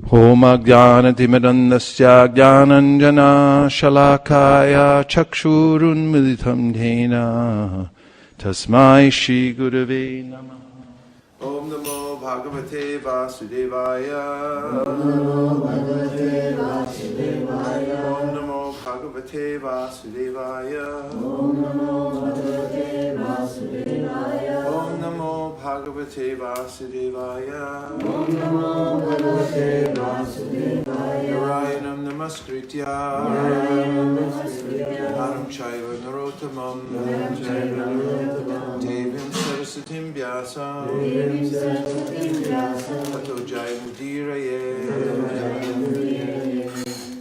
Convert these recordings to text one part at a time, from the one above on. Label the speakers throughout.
Speaker 1: Homagyanatimirandasya Gyananjana Shalakaya Chakshurunmilitam Dhena Tasmai Shri Gurave Namah. Om Namo Bhagavate Vasudevaya.
Speaker 2: Om Namo Bhagavate Vasudevaya.
Speaker 1: Om Namo Bhagavate Vasudevaya.
Speaker 2: Om Namo Bhagavate Vasudevaya.
Speaker 1: Om Namo Bhagavate Vasudevaya.
Speaker 2: Om Namo Bhagavate Vasudevaya.
Speaker 1: Narayanam Namaskritya. Dharam Chaiva Narottamam. Devim Sarasatim Vyasam. Tato Jayamudiraye.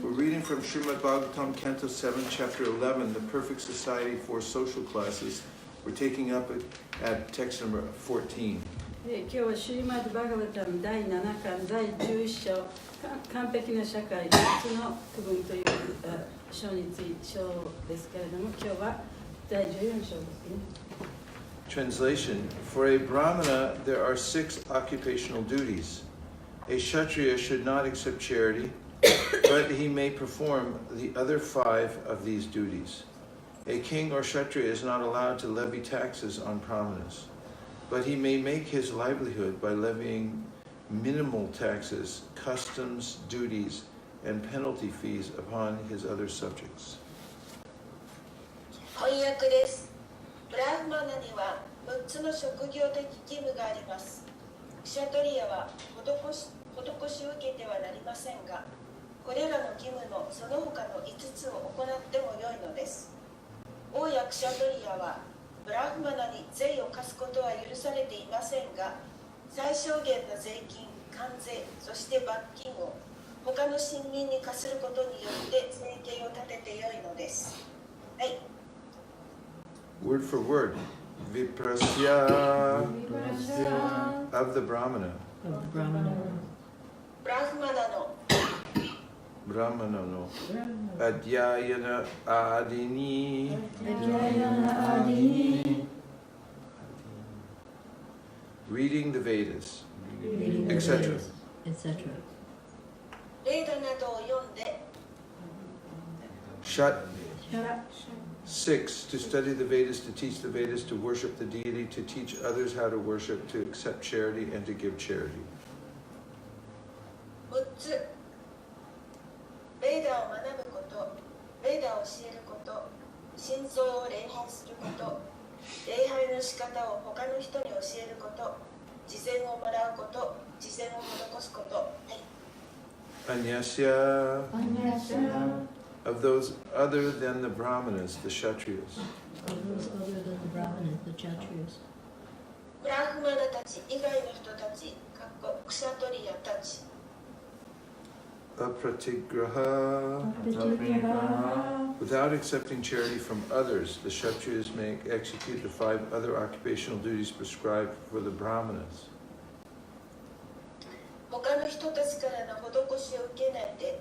Speaker 1: We're reading from Srimad Bhagavatam, Canto 7, Chapter 11, The Perfect Society for Social Classes. We're taking up at text number 14.
Speaker 3: 今日はシュリマッド・バガバタム第7巻第11章完璧な社会3つの区分という章について章ですけれども、今日は第14章ですね。
Speaker 1: Translation: For a Brahmana, there are 6 occupational duties. A Kshatriya should not accept charity, but he may perform the other 5 of these duties. A king or Kshatriya is not allowed to levy taxes on brahmanas, but he may make his livelihood by levying minimal taxes, customs, duties, and penalty fees upon his other subjects.
Speaker 4: 翻訳です。ブラフマナには6つの職業的義務があります。クシャトリアは施しを受けてはなりませんが、これらの義務のその他の5つを行ってもよいのです。王やクシャトリアはブラフマナに税を課すことは許されていませんが、最小限の税金、関税、そして罰金を他の臣民に課することによって生計を立ててよいのです。はい。
Speaker 1: Word for word, Viprasya of the Brahmana. Brahmana no Adhyayana Adini reading the Vedas, etc.
Speaker 4: レーダなどを読んで
Speaker 1: Shat 6 to study the Vedas, to teach the Vedas, to worship the deity, to teach others how to worship, to accept charity, and to give charity.
Speaker 4: 6つベーダを学ぶこと、ベーダを教えること、神像を礼拝すること、礼拝の仕方を他の人に教えること、慈善をもらうこと、慈善を施すこと。はい。
Speaker 1: Anyasya of those other than the Brahmanas, the Kshatriyas.
Speaker 4: ブラフマナたち以外の人たち、クシャトリアたち。
Speaker 1: Apratigraha. Without accepting charity from others, the Kshatriyas may execute the 5 other occupational duties prescribed for the Brahmanas.
Speaker 4: 他の人たちからの施しを受けないで、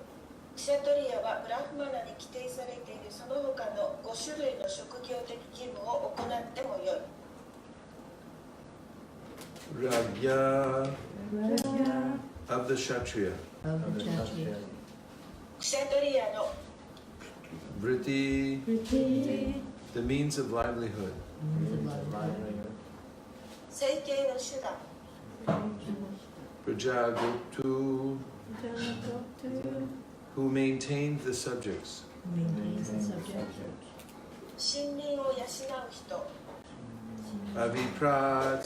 Speaker 4: クシャトリアはブラフマナに規定されているその他の5種類の職業的義務を行ってもよい。
Speaker 1: Ragya of the Kshatriya.
Speaker 4: クシャトリアの
Speaker 1: Vritti, the means of livelihood.
Speaker 4: 生計の手段。
Speaker 1: Prajaguptu, who maintained the subjects.
Speaker 4: 森林を養う人。
Speaker 1: Aviprat,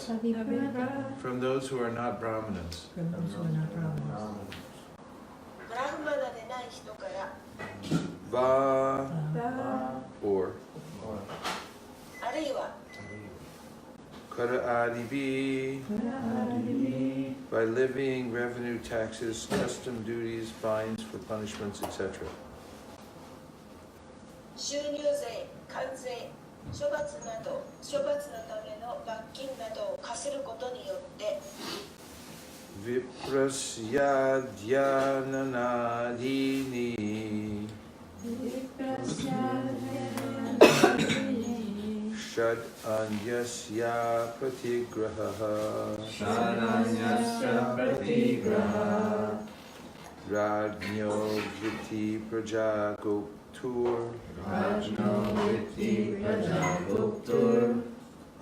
Speaker 1: from those who are not Brahmanas.
Speaker 4: ブラフマナでない人から。
Speaker 1: Va, or.
Speaker 4: あるいは
Speaker 1: Kara adibi, by levying revenue taxes, custom duties, fines for punishments, etc.
Speaker 4: 収入税、関税、処罰のための罰金などを課することによって
Speaker 1: Viprasya dhyananadini Shad anyasya patigraha Rajno Vritti Praja Goptur
Speaker 2: Rajno Vritti Praja Guptur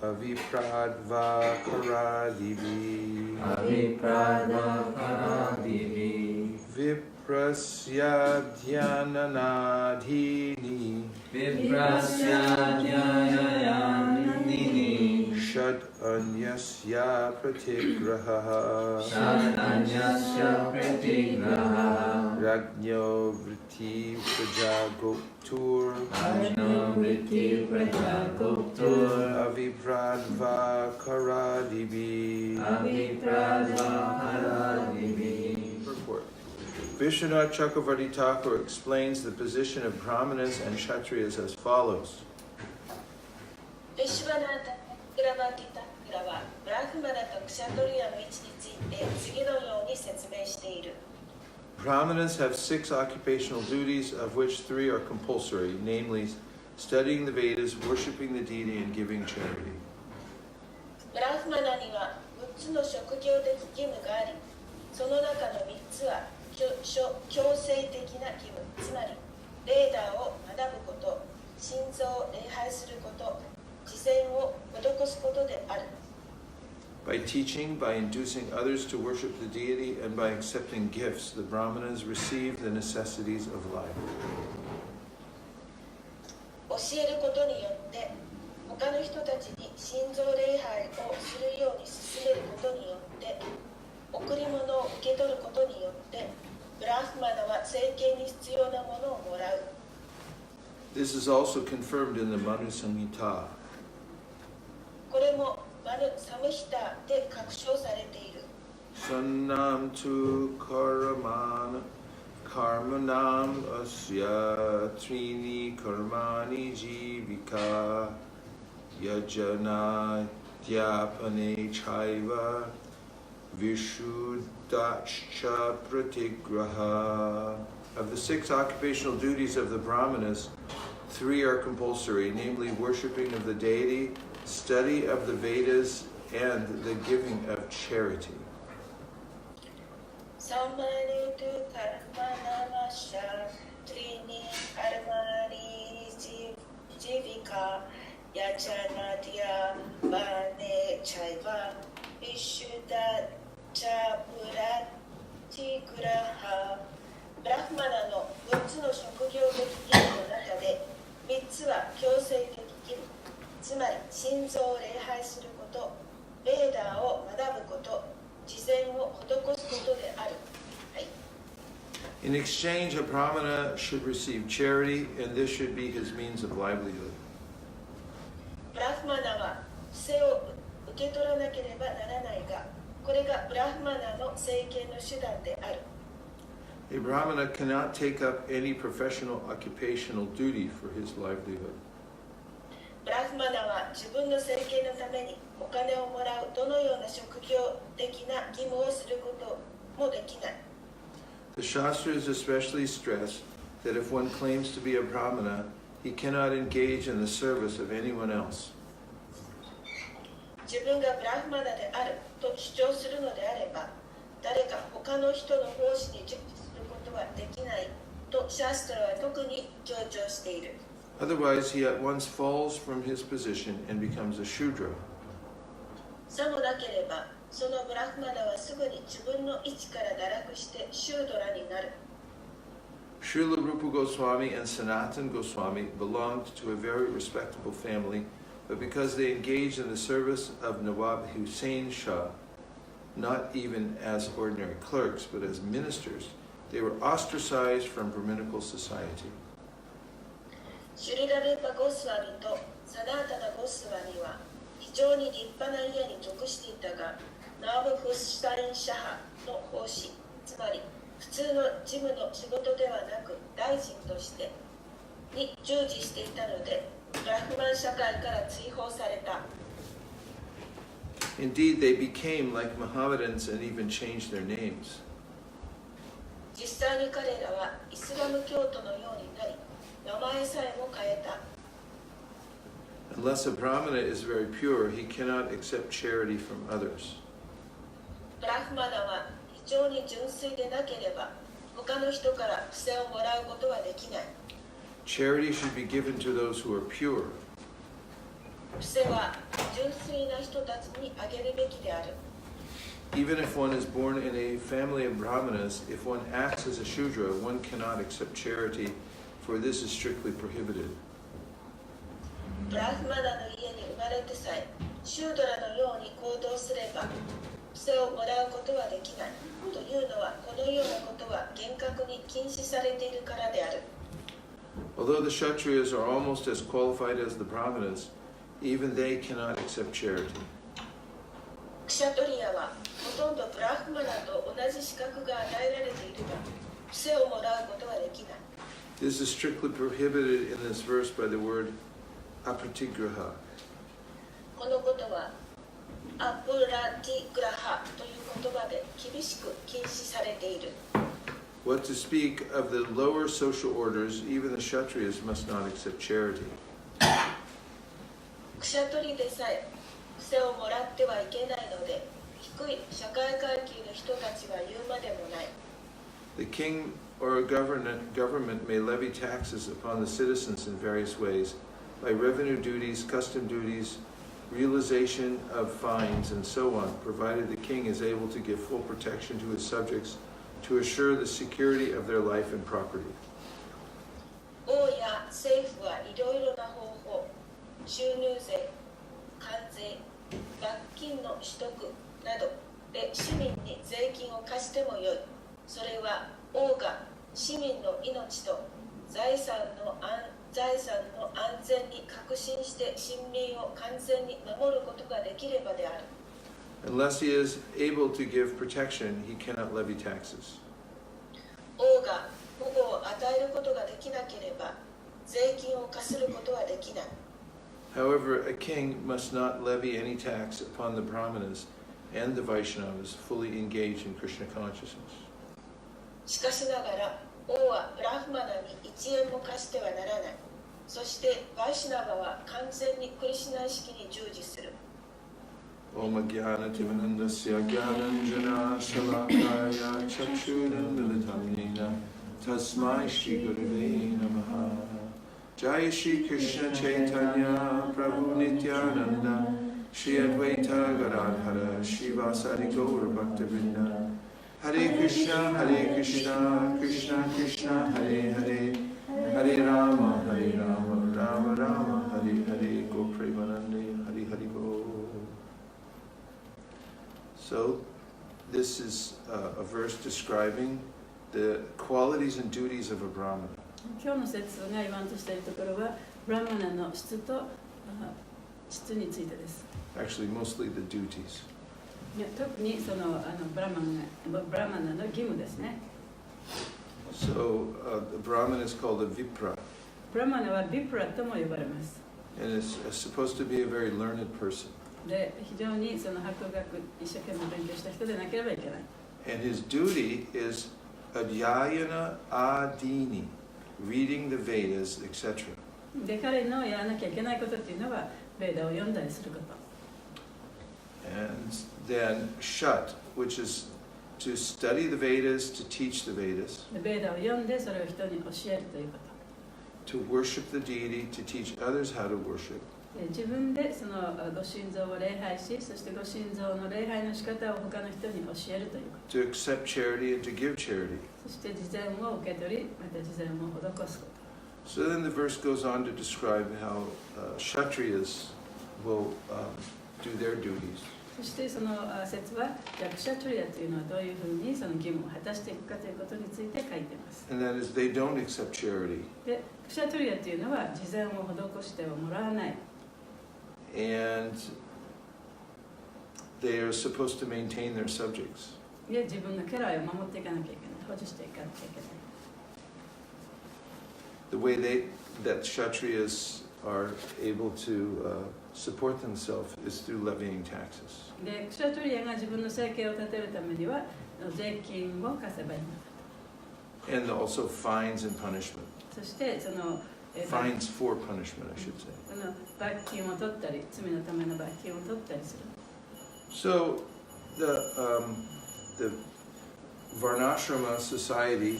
Speaker 1: Avipradva Karadivi
Speaker 2: Avipradva Karadivi
Speaker 1: Viprasya Dhyananadhini
Speaker 2: Viprasya Dhyananadhini
Speaker 1: Shad Anyasya Pratigraha
Speaker 2: Shadanyasya Pratigraha
Speaker 1: Rajno Vritti Praja Goptur
Speaker 2: Rajno Vritti Praja Guptur
Speaker 1: Avipradva Karadivi
Speaker 2: Avipradva Karadivi.
Speaker 1: Purport. Vishwanath Chakravarti Thakur explains the position of Brahmanas and Kshatriyas as follows.
Speaker 4: ビシュバナータ・クラバティタ・クラはブラフマナとクシャトリアの位置について次のように説明している。
Speaker 1: Brahmanas have 6 occupational duties, of which 3 are compulsory, namely studying the Vedas, worshipping the deity, and giving charity.
Speaker 4: ブラフマナには6つの職業的義務があり、その中の3つは強制的な義務、つまりレーダーを学ぶこと、心臓を礼拝すること、慈善を施すことである。
Speaker 1: By teaching, by inducing others to worship the deity, and by accepting gifts, the Brahmanas receive the necessities of life.
Speaker 4: 教えることによって他の人たちに心臓礼拝をするように進めることによって贈り物を受け取ることによってブラフマナは政権に必要なものをもらう。
Speaker 1: This is also confirmed in the Manu Samhita.
Speaker 4: これもマヌ・サムヒタで確証されている。
Speaker 1: Sannam tu karmanam asya trini karmani jivika yajana dhyapane chaiva vishuddhacha pratigraha. Of the 6 occupational duties of the Brahmanas, 3 are compulsory, namely worshipping of the deity, study of the Vedas, and the giving of charity.
Speaker 4: サマニトゥカルマナマシャトリニカルマリジビカヤチャナディアバネチャイバビシュダチャプラティグラハ。ブラフマナの6つの職業的義務の中で3つは強制的義務、つまり心臓を礼拝すること、レーダーを学ぶこと、慈善を施すことである。はい。
Speaker 1: In exchange, a Brahmana should receive charity, and this should be his means of livelihood.
Speaker 4: ブラフマナは布施を受け取らなければならないが、これがブラフマナの生計の手段である。
Speaker 1: A Brahmana cannot take up any professional occupational duty for his livelihood.
Speaker 4: ブラフマナは自分の生計のためにお金をもらうどのような職業的な義務をすることもできない。
Speaker 1: The Shastras especially stress that if one claims to be a Brahmana, he cannot engage in the service of anyone else.
Speaker 4: 自分がブラフマナであると主張するのであれば、誰か他の人の奉仕に従事することはできないとシャストラは特に強調している。
Speaker 1: Otherwise, he at once falls from his position and becomes a Shudra.
Speaker 4: さもなければ、そのブラフマナはすぐに自分の位置から堕落してシュードラになる。
Speaker 1: Srila Rupa Goswami and Sanatan Goswami belonged to a very respectable family, but because they engaged in the service of Nawab Hussain Shah, not even as ordinary clerks, but as ministers, they were ostracized from Brahminical society.
Speaker 4: シュリラ・ルーパ・ゴスワミとサナータナ・ゴスワミは非常に立派な家に属していたが、ナーブ・フスタイン・シャハの奉仕、つまり普通の事務の仕事ではなく大臣としてに従事していたので、ブラフマン社会から追放された。
Speaker 1: Indeed, they became like Mohammedans and even changed their names.
Speaker 4: 実際に彼らはイスラム教徒のようになり、名前さえも変えた。
Speaker 1: Unless a Brahmana is very pure, he cannot accept charity from others.
Speaker 4: ブラフマナは非常に純粋でなければ、他他の人から布施をもらうことはできない。
Speaker 1: Charity should be given to those who are pure.
Speaker 4: 布施は純粋な人たちにあげるべきである。
Speaker 1: Even if one is born in a family of Brahmanas, if one acts as a Shudra, one cannot accept charity, for this is strictly prohibited.
Speaker 4: ブラフマナの家に生まれてさえ、シュードラのように行動すれば、布施をもらうことはできない。というのは、このようなことは厳格に禁止されているからである。
Speaker 1: Although the Kshatriyas are almost as qualified as the Brahmanas, even they cannot accept charity.
Speaker 4: クシャトリアはほとんどブラフマナと同じ資格が与えられているが、布施をもらうことはできない。
Speaker 1: This is strictly prohibited in this verse by the word apratigraha.
Speaker 4: このことは、アプラティグラハという言葉で厳しく禁止されている。
Speaker 1: What to speak of the lower social orders, even the Kshatriyas must not accept charity.
Speaker 4: クシャトリでさえ布施をもらってはいけないので、低い社会階級の人たちは言うまでもない。
Speaker 1: The king or a government may levy taxes upon the citizens in various ways, by revenue duties, custom duties, realization of fines, and so on, provided the king is able to give full protection to his subjects to assure the security of their life and property.
Speaker 4: 王や政府はいろいろな方法、収入税、関税、罰金の取得などで市民に税金を課してもよい。それは王が市民の命と財産の安全に確信して臣民を完全に守ることができればである。
Speaker 1: Unless he is able to give protection, he cannot levy taxes.
Speaker 4: 王が保護を与えることができなければ税金を課することはできない。
Speaker 1: However, a king must not levy any tax upon the Brahmanas and the Vaishnavas fully engaged in Krishna consciousness.
Speaker 4: しかしながら王はブラフマナに1円も貸してはならない。そしてバイシナバは完全にクリシュナ意識に従事する。
Speaker 1: Om Jnana-timanandasya Jnananjana Shalakaya Chakshunam Militam Tasmai Shri Gurave Namaha. Jai Shri Krishna Chaitanya Prabhu Nityananda Shri Advaita Gadadhara Shri Vasari Gaura Bhaktivinoda. Hare Krishna, Krishna Krishna, Hare Hare, Hare Rama, Rama Rama, Hare Hare, Go Premanande, Hare Hare Go. So, this is a verse describing the qualities and duties of a Brahmana.
Speaker 3: 今日の説が言わんとしているところは、ブラマナの質と質についてです。
Speaker 1: Actually, mostly the duties.
Speaker 3: いや特にそのブラマナの義務ですね。
Speaker 1: So, the Brahman is called a Vipra,
Speaker 3: ブラマナはビプラとも呼ばれます。
Speaker 1: and is supposed to be a very learned person.
Speaker 3: で、非常にその博学、一生懸命勉強した人でなければいけない。
Speaker 1: And his duty is Adhyayana Adini, reading the Vedas, etc.
Speaker 3: で、彼のやらなきゃいけないことっていうのは、ベーダを読んだりすること。
Speaker 1: And then Shat, which is to study the Vedas, to teach the Vedas,
Speaker 3: で、ベーダを読んでそれを人に教えるということ。
Speaker 1: to worship the deity, to teach others how to worship.
Speaker 3: で、自分でそのご神像を礼拝し、そしてご神像の礼拝の仕方を他の人に教えるということ。
Speaker 1: To accept charity and to give charity.
Speaker 3: そして慈善を受け取り、また慈善を施すこと。
Speaker 1: So then the verse goes on to describe how Kshatriyas will do their duties.
Speaker 3: そしてその説は、じゃあクシャトリアというのはどういうふうにその義務を果たしていくかということについて書いています。
Speaker 1: And that is, they don't accept charity.
Speaker 3: で、クシャトリアというのは慈善を施してはもらわない。
Speaker 1: And they are supposed to maintain their subjects.
Speaker 3: で、自分の家来を守っていかなきゃいけない。保持していかなきゃいけない。
Speaker 1: The way that Kshatriyas are able to support themselves is through levying taxes.
Speaker 3: で、クシャトリアが自分の生計を立てるためには税金を課せばいいのだ
Speaker 1: And also fines and punishment.
Speaker 3: と。そしてその
Speaker 1: Fines for punishment, I should say.
Speaker 3: その罰金を取ったり、罪のための罰金を取ったりする。
Speaker 1: So the Varnashrama society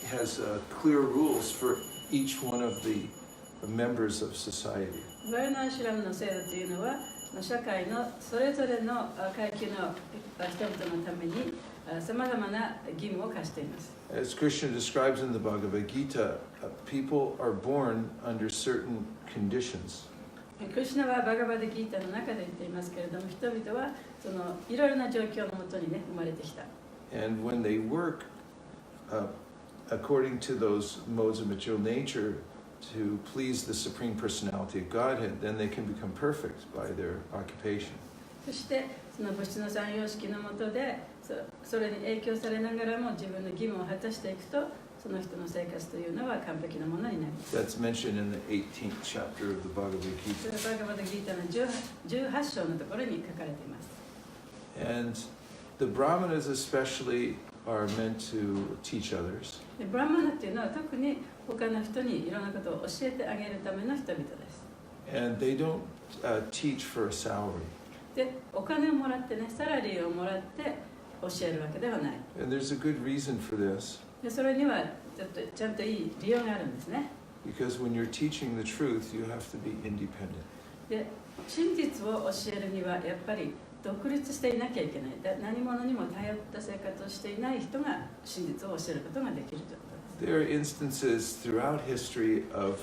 Speaker 1: has clear rules for each one of the members of society.
Speaker 3: バルナーシュラムの制度というのは、社会のそれぞれの階級の人々のためにさまざまな義務を課しています。
Speaker 1: As Krishna describes in the Bhagavad Gita, people are born under certain conditions.
Speaker 3: クリシュナはバガバダギータの中で言っていますけれども、人々はそのいろいろな状況のもとにね、生まれてきた。
Speaker 1: And when they work according to those modes of material nature to please the Supreme Personality of Godhead, then they can become perfect by their occupation.
Speaker 3: そしてその物質の三様式のもとでそれに影響されながらも自分の義務を果たしていくと、その人の生活というのは完璧なものになります。
Speaker 1: That's mentioned in the 18th chapter of the Bhagavad
Speaker 3: そ
Speaker 1: Gita.
Speaker 3: れはバガバダギータの18章のところに書かれています。
Speaker 1: And the Brahmanas especially are meant to teach others.
Speaker 3: でブラマナっていうのは特に他の人にいろんなことを教えてあげるための人々です。
Speaker 1: And they don't teach for a salary.
Speaker 3: で、お金をもらってね、サラリーをもらって教えるわけではない。
Speaker 1: And there's a good reason for this.
Speaker 3: で、それにはちゃんといい理由があるんですね。
Speaker 1: Because when you're teaching the truth, you have to be independent.
Speaker 3: で、真実を教えるにはやっぱり独立していなきゃいけない。何者にも頼った生活をしていない人が真実を教えることができるということです。
Speaker 1: There are instances throughout history of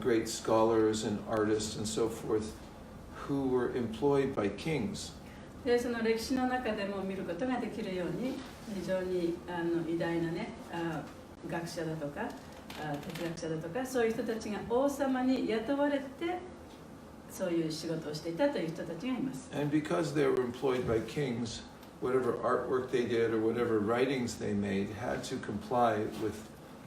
Speaker 1: great scholars and artists and so forth who were employed by kings.
Speaker 3: で、その歴史の中でも見ることができるように、非常に偉大なね、学者だとか哲学者だとか、そういう人たちが王様に雇われてそういう仕事をしていたという人たちがいます。
Speaker 1: And because they were employed by kings, whatever artwork they did or whatever writings they made had to comply with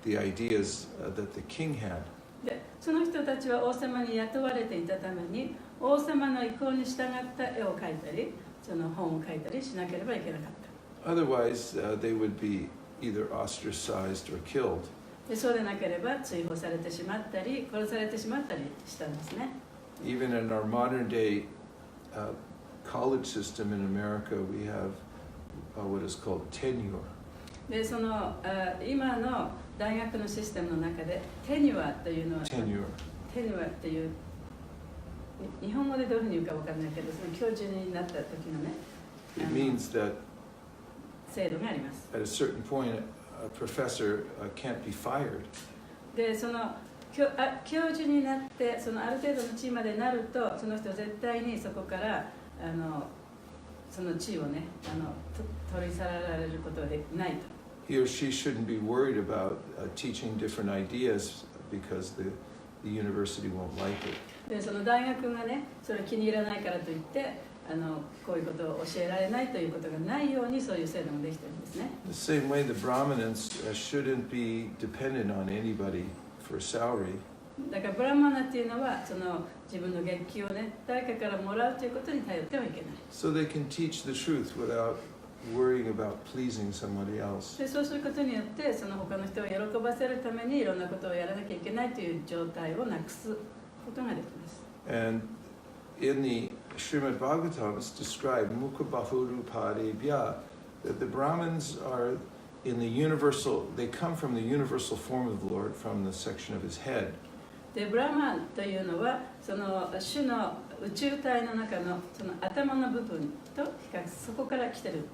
Speaker 1: the ideas that the king had.
Speaker 3: で、その人たちは王様に雇われていたために、王様の意向に従った絵を描いたり、その本を書いたりしなければいけなかった。
Speaker 1: Otherwise, they would be either ostracized or killed.
Speaker 3: で、そうでなければ追放されてしまったり、殺されてしまったりしたんですね。
Speaker 1: Even in our modern day college system in America, we have what is called tenure.
Speaker 3: で、その今の大学のシステムの中でテニュアというのは、テニュアという日本語でどういうふうに言うかわからないけど、その教授になった時のね、
Speaker 1: It means that
Speaker 3: 制度があります。
Speaker 1: at a certain point, a professor can't be fired.
Speaker 3: で、その教授になってそのある程度の地位までなると、その人は絶対にそこからその地位をね取り去られることはできないと。
Speaker 1: He or she shouldn't be worried about teaching different ideas because the university won't like it.
Speaker 3: で、その大学がね、それ気に入らないからといってこういうことを教えられないということがないように、そういう制度もできてるんですね。
Speaker 1: The same way, the Brahmins shouldn't be dependent on anybody for a salary.
Speaker 3: だからブラマナっていうのはその自分の月給をね、誰かからもらうということに頼ってはいけない。
Speaker 1: So they can teach the truth without worrying about pleasing somebody else.
Speaker 3: で、そうすることによってその他の人を喜ばせるためにいろんなことをやらなきゃいけないという状態をなくすことができます。
Speaker 1: And in the Srimad Bhagavatam, it's described Mukha Bahurupade that the Brahmins are in the universal, they come from the universal form of the Lord, from the section of his head.
Speaker 3: で、ブラマンというのはその種の宇宙体の中のその頭の部分と比較、そこから来てる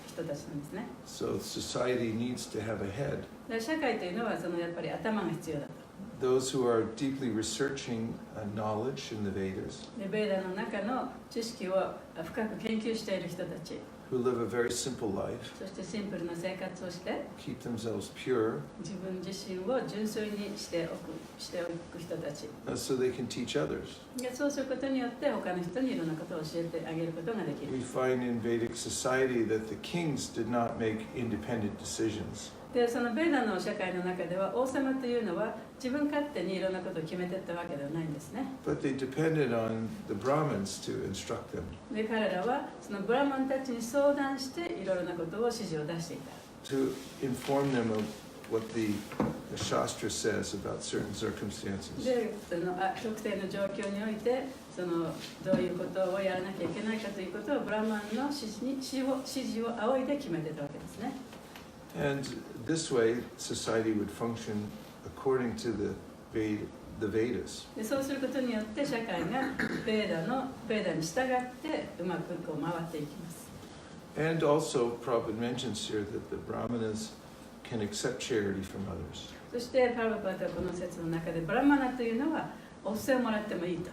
Speaker 3: 人たちなんですね。
Speaker 1: So society needs to have a head.
Speaker 3: で、社会というのはそのやっぱり頭が必要だと。
Speaker 1: Those who are deeply researching knowledge in the Vedas,
Speaker 3: で、ベーダの中の知識を深く研究している人たち、
Speaker 1: who live a very simple life,
Speaker 3: そしてシンプルな生活をして、
Speaker 1: keep themselves pure,
Speaker 3: 自分自身を純粋にしておく人たち。
Speaker 1: so they can teach others.
Speaker 3: で、そうすることによって他の人にいろんなことを教えてあげることができる。
Speaker 1: We find in Vedic society that the kings did not make independent decisions.
Speaker 3: で、そのベーダの社会の中では王様というのは自分勝手にいろんなことを決めていったわけではないんですね。
Speaker 1: But they depended on the Brahmins to instruct them,
Speaker 3: で、彼らはそのブラマンたちに相談していろいろなことを指示を出していた。
Speaker 1: to inform them of what the Shastra says about certain circumstances.
Speaker 3: で、その特定の状況においてそのどういうことをやらなきゃいけないかということをブラマンの指示を仰いで決めてたわけですね。
Speaker 1: And this way, society would function according to the Vedas.
Speaker 3: でそうすることによって社会がベーダに従ってうまくこう回っていきます。
Speaker 1: And also, Prabhupada mentions here that the Brahmanas can accept charity from others.
Speaker 3: そしてパラパータはこの説の中でブラマナというのはお布施をもらってもいいと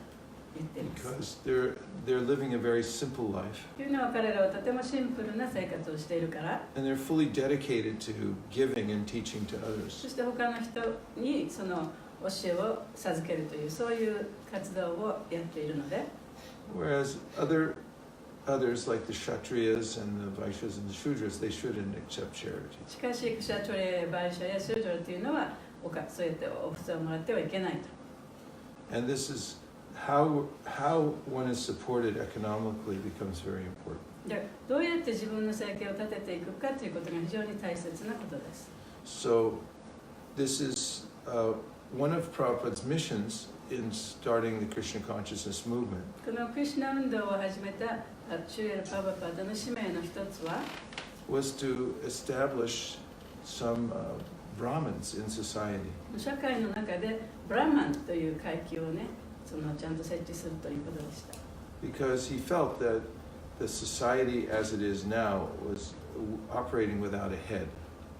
Speaker 3: 言っています。
Speaker 1: Because they're living a very simple life.
Speaker 3: というのは彼らはとてもシンプルな生活をしているから、
Speaker 1: And they're fully dedicated to giving and teaching to
Speaker 3: そ
Speaker 1: others.
Speaker 3: して他の人にその教えを授けるというそういう活動をやっているので、
Speaker 1: Whereas others like the Kshatriyas and the Vaishyas and the Shudras, they shouldn't accept charity.
Speaker 3: しかしクシャトレバイシャやシュードラというのはそうやってお布施をもらってはいけないと。
Speaker 1: And this is how one is supported economically becomes very important.
Speaker 3: でどうやって自分の生計を立てていくかということが非常に大切なことです。
Speaker 1: So this is one of Prabhupada's missions in starting the Krishna consciousness movement.
Speaker 3: このクリシュナ運動を始めたシュリエル・パバパータの使命の一つは
Speaker 1: Was to establish some Brahmins in society.
Speaker 3: 社会の中でブラマンという階級をねちゃんと設置するということでした。
Speaker 1: Because he felt that the society as it is now was operating without a head.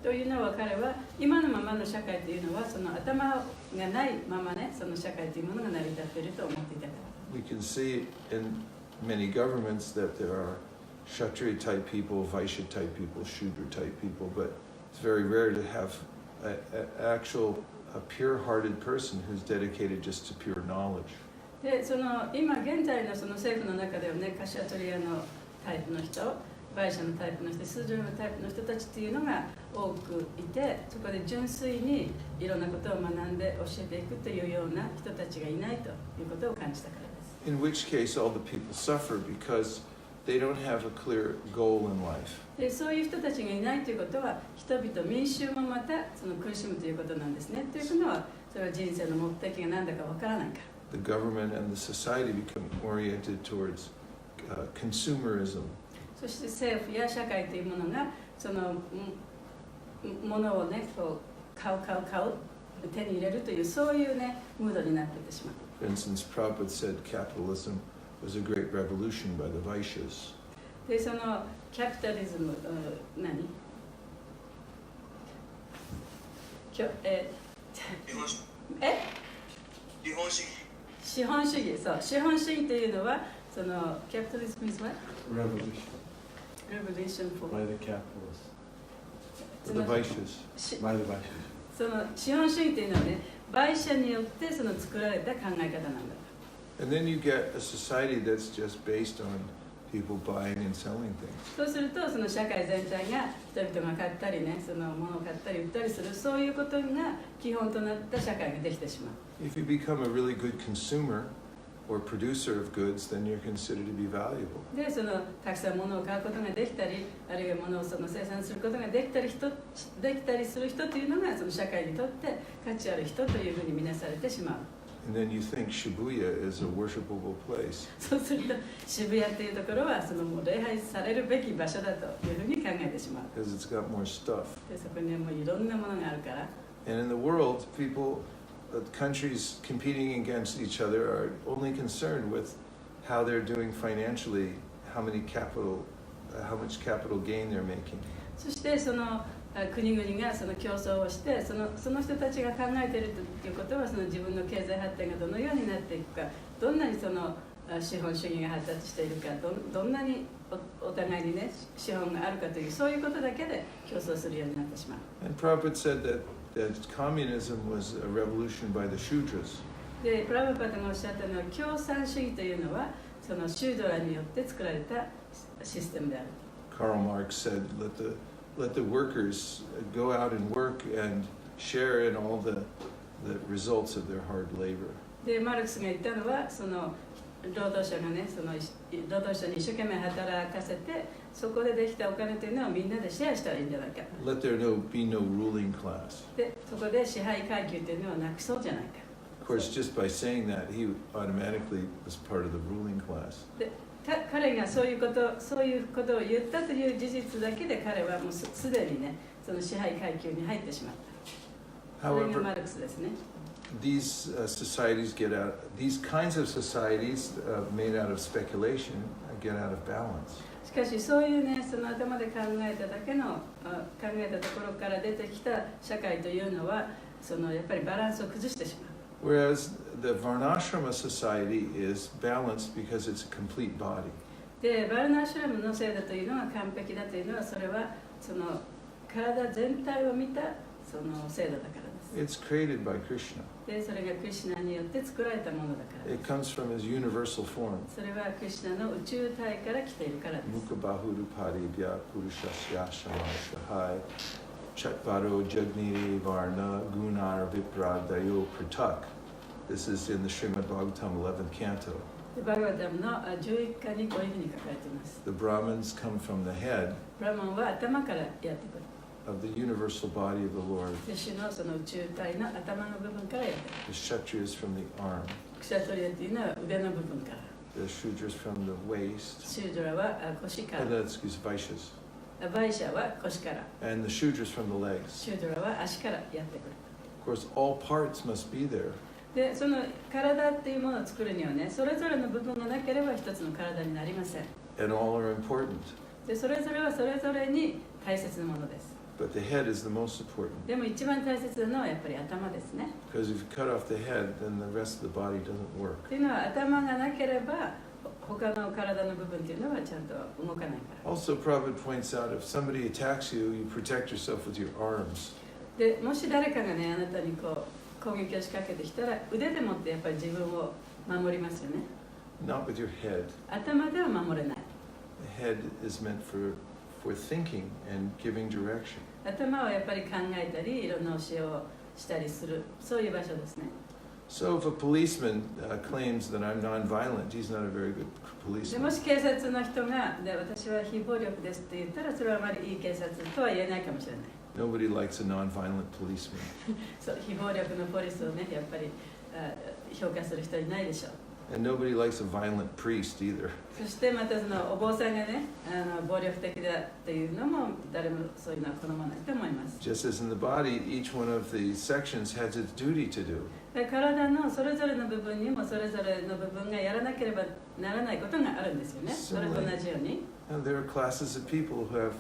Speaker 3: というのは彼は今のままの社会というのはその頭がないままねその社会というものが成り立っていると思っていたから。
Speaker 1: We can see in many governments that there are Kshatriya type people, Vaishya type people, Shudra type people, but it's very rare to have an actual a pure-hearted person who's dedicated just to pure knowledge.
Speaker 3: で今現在のその政府の中ではねカシャトリアのタイプの人、バイシャのタイプの人、スージュのタイプの人たちっていうのが多くいて、そこで純粋にいろんなことを学んで教えていくというような人たちがいないということを感じたからです。
Speaker 1: In which case all the people suffer because they don't have a clear goal in life.
Speaker 3: でそういう人たちがいないということは人々民衆もまたその苦しむということなんですね。というのはそれは人生の目的が何だかわからないから。
Speaker 1: The government and the society become oriented towards consumerism.
Speaker 3: そして政府や社会というものがそのものをねこう買う手に入れるというそういうねムードになっていってしまう。
Speaker 1: For instance, Prabhupada said capitalism was a great revolution by the Vaishyas.
Speaker 3: でそのキャピタリズム何？資本主義、そう資本主義というのはそのキャピタリズム is what? Revolution for
Speaker 2: By the capitalists.
Speaker 1: The Vaishyas.
Speaker 2: By the Vaishyas.
Speaker 3: その資本主義というのはね、売者によってその作られた考え方なんだ。
Speaker 1: And then you get a society that's just based on people buying and selling things.
Speaker 3: そうするとその社会全体が人々が買ったりね、その物を買ったり売ったりするそういうことが基本となった社会ができてしまう。
Speaker 1: If you become a really good consumer or producer of goods, then you're considered to be valuable.
Speaker 3: で、そのたくさん物を買うことができたり、あるいは物をその生産することができたりする人というのがその社会にとって価値ある人というふうに見なされてしまう。
Speaker 1: And then you think Shibuya is a worshipable place.
Speaker 3: そうすると渋谷というところはそのもう礼拝されるべき場所だというふうに考えてしまう。
Speaker 1: Because it's got more stuff.
Speaker 3: で、そこにはもういろんなものがあるから。
Speaker 1: And in the world, countries competing against each other are only concerned with how they're doing financially, how much capital gain they're making.
Speaker 3: そしてその国々がその競争をしてその人たちが考えているということはその自分の経済発展がどのようになっていくか、どんなにその資本主義が発達しているか、どんなにお互いにね資本があるかというそういうことだけで競争するようになってしまう。
Speaker 1: And Prabhupada said that communism was a revolution by the Shudras.
Speaker 3: で、プラバパタがおっしゃったのは共産主義というのはそのシュードラによって作られたシステムである。
Speaker 1: Karl Marx said, let the workers go out and work and share in all the results of their hard labor.
Speaker 3: で、マルクスが言ったのはその労働者がね、その労働者に一生懸命働かせて、そこでできたお金というのをみんなでシェアしたらいいんじゃないか。
Speaker 1: Let there be no ruling class.
Speaker 3: で、そこで支配階級というのはなくそうじゃないか。
Speaker 1: Of course, just by saying that, he automatically was part of the ruling class.
Speaker 3: で、彼がそういうことを言ったという事実だけで彼はもうすでにね、その支配階級に入ってしまった。それが
Speaker 1: However,
Speaker 3: マルクスですね。
Speaker 1: these societies these kinds of societies made out of speculation get out of balance.
Speaker 3: しかしそういうね、その頭で考えただけの考えたところから出てきた社会というのは、そのやっぱりバランスを崩してしまう。
Speaker 1: Whereas the Varnashrama society is balanced because it's a complete body.
Speaker 3: で、バルナーシュラムの制度というのは完璧だというのは、それはその体全体を見たその制度だからです。
Speaker 1: It's created by Krishna.
Speaker 3: で、それがクリシュナによって作られたものだからで
Speaker 1: It
Speaker 3: す。
Speaker 1: comes from his universal form.
Speaker 3: それはクリシュナの宇宙体から来ているからです。
Speaker 1: Mukhabahurupadibhya purushasya shamasahai chatbaro jagniri varna gunar vipradayo pratak. This is in the Srimad Bhagavatam 11th canto.
Speaker 3: でバグワタムの11巻にこういうふうに書かれています。
Speaker 1: The Brahmins come from the head
Speaker 3: ブラマンは頭からやってくる。
Speaker 1: of the universal body of the Lord.
Speaker 3: で、主のその宇宙体の頭の部分からやってくる。
Speaker 1: The Kshatriyas from the arm.
Speaker 3: クシャトリアというのは腕の部分から。
Speaker 1: The Shudras from the waist.
Speaker 3: シュードラは腰から。
Speaker 1: Excuse Vaishyas.
Speaker 3: バイシャは腰から。
Speaker 1: And the Shudras from the legs.
Speaker 3: シュードラは足からやってくる。
Speaker 1: Of course, all parts must be there.
Speaker 3: で、その体っていうものを作るにはね、それぞれの部分がなければ一つの体になりません。
Speaker 1: And all are important.
Speaker 3: で、それぞれはそれぞれに大切なものです。
Speaker 1: But the head is the most important.
Speaker 3: でも一番大切なのはやっぱり頭ですね。
Speaker 1: Because if you cut off the head, then the rest of the body doesn't work.
Speaker 3: っていうのは頭がなければ他の体の部分っていうのはちゃんと動かないから。
Speaker 1: Also, Prabhupada points out if somebody attacks you, you protect yourself with your arms.
Speaker 3: で、もし誰かがね、あなたにこう攻撃を仕掛けてきたら腕でもってやっぱり自分を守りますよね。
Speaker 1: Not with your head.
Speaker 3: 頭では守れない。
Speaker 1: The head is meant for thinking and giving direction.
Speaker 3: 頭はやっぱり考えたり、いろんな教えをしたりする、そういう場所ですね。
Speaker 1: So if a policeman claims that I'm nonviolent, he's not a very good
Speaker 3: で
Speaker 1: policeman.
Speaker 3: もし警察の人がで私は非暴力ですって言ったらそれはあまりいい警察とは言えないかもしれない。
Speaker 1: Nobody likes a nonviolent policeman.
Speaker 3: そう、非暴力のポリスをね、やっぱり評価する人いないでしょう。
Speaker 1: And nobody likes a violent priest either.
Speaker 3: そしてまたそのお坊さんがね、暴力的だっていうのも誰もそういうのは好まないと思います。
Speaker 1: Just as in the body, each one of the sections has its duty to do.
Speaker 3: で、体のそれぞれの部分にもそれぞれの部分がやらなければならないことがあるんですよね。それと同じように。
Speaker 1: And there are classes of people who have,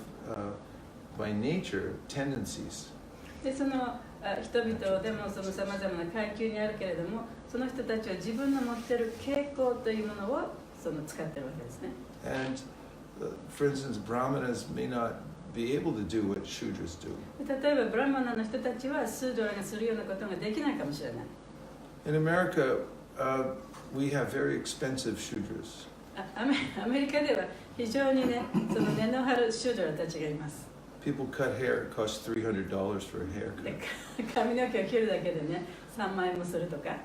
Speaker 1: by nature, tendencies.
Speaker 3: で、その人々でもそのさまざまな階級にあるけれども、その人たちは自分の持っている傾向というものをその使っているわけですね。
Speaker 1: And, for instance, Brahmanas may not be able to do what Shudras do.
Speaker 3: 例えばブラマナの人たちはスードラがするようなことができないかもしれない。
Speaker 1: In America, we have very expensive Shudras.
Speaker 3: アメリカでは非常にね、その根の張るシュードラたちがいます。
Speaker 1: People cut hair, it costs $300 for a
Speaker 3: で
Speaker 1: haircut.
Speaker 3: 髪の毛を切るだけでね、3万円もするとか。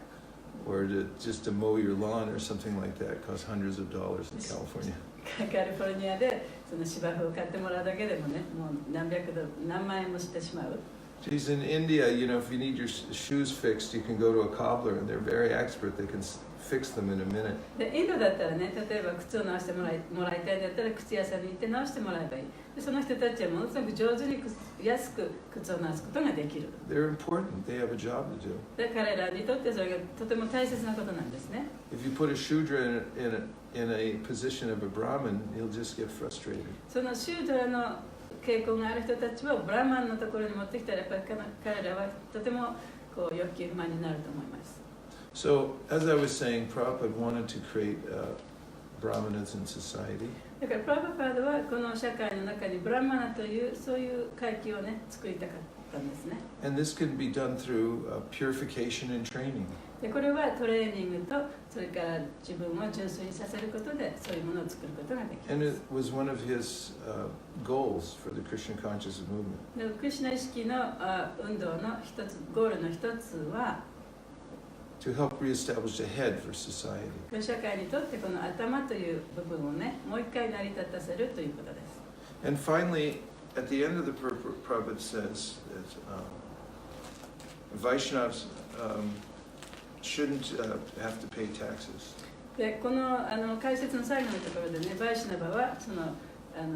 Speaker 1: Or just to mow your lawn or something like that costs hundreds of dollars in California.
Speaker 3: カリフォルニアでその芝生を買ってもらうだけでもね、もう何百ドル、何万円もしてしまう。
Speaker 1: Geez, in India, you know, if you need your shoes fixed, you can go to a cobbler and they're very expert. They can fix them in a minute.
Speaker 3: で、インドだったらね、例えば靴を直してもらいたいんだったら靴屋さんに行って直してもらえばいい。で、その人たちはものすごく上手に安く靴を直すことができる。
Speaker 1: They're important. They have a job to do.
Speaker 3: で、彼らにとってそれがとても大切なことなんですね。
Speaker 1: If you put a Shudra in a position of a Brahmin, he'll just get frustrated.
Speaker 3: そのシュードラの傾向がある人たちをブラマンのところに持ってきたらやっぱり彼らはとてもこう欲求不満になると思います。
Speaker 1: So, as I was saying, Prabhupada wanted to create Brahmanas in society.
Speaker 3: だからプラブパードはこの社会の中にブラマナというそういう階級をね作りたかったんですね。
Speaker 1: And this can be done through purification and training.
Speaker 3: でこれはトレーニングとそれから自分を純粋にさせることでそういうものを作ることができ
Speaker 1: And
Speaker 3: ま
Speaker 1: it
Speaker 3: す。
Speaker 1: was one of his goals for the Krishna consciousness movement.
Speaker 3: でクリシュナ意識の運動の一つゴールの一つは
Speaker 1: To help reestablish the head for society.
Speaker 3: 社会にとってこの頭という部分をねもう一回成り立たせるということです。
Speaker 1: And finally, at the end of the Prabhupada says that Vaishnavas shouldn't have to pay taxes.
Speaker 3: でこの解説の最後のところでねバイシュナバはその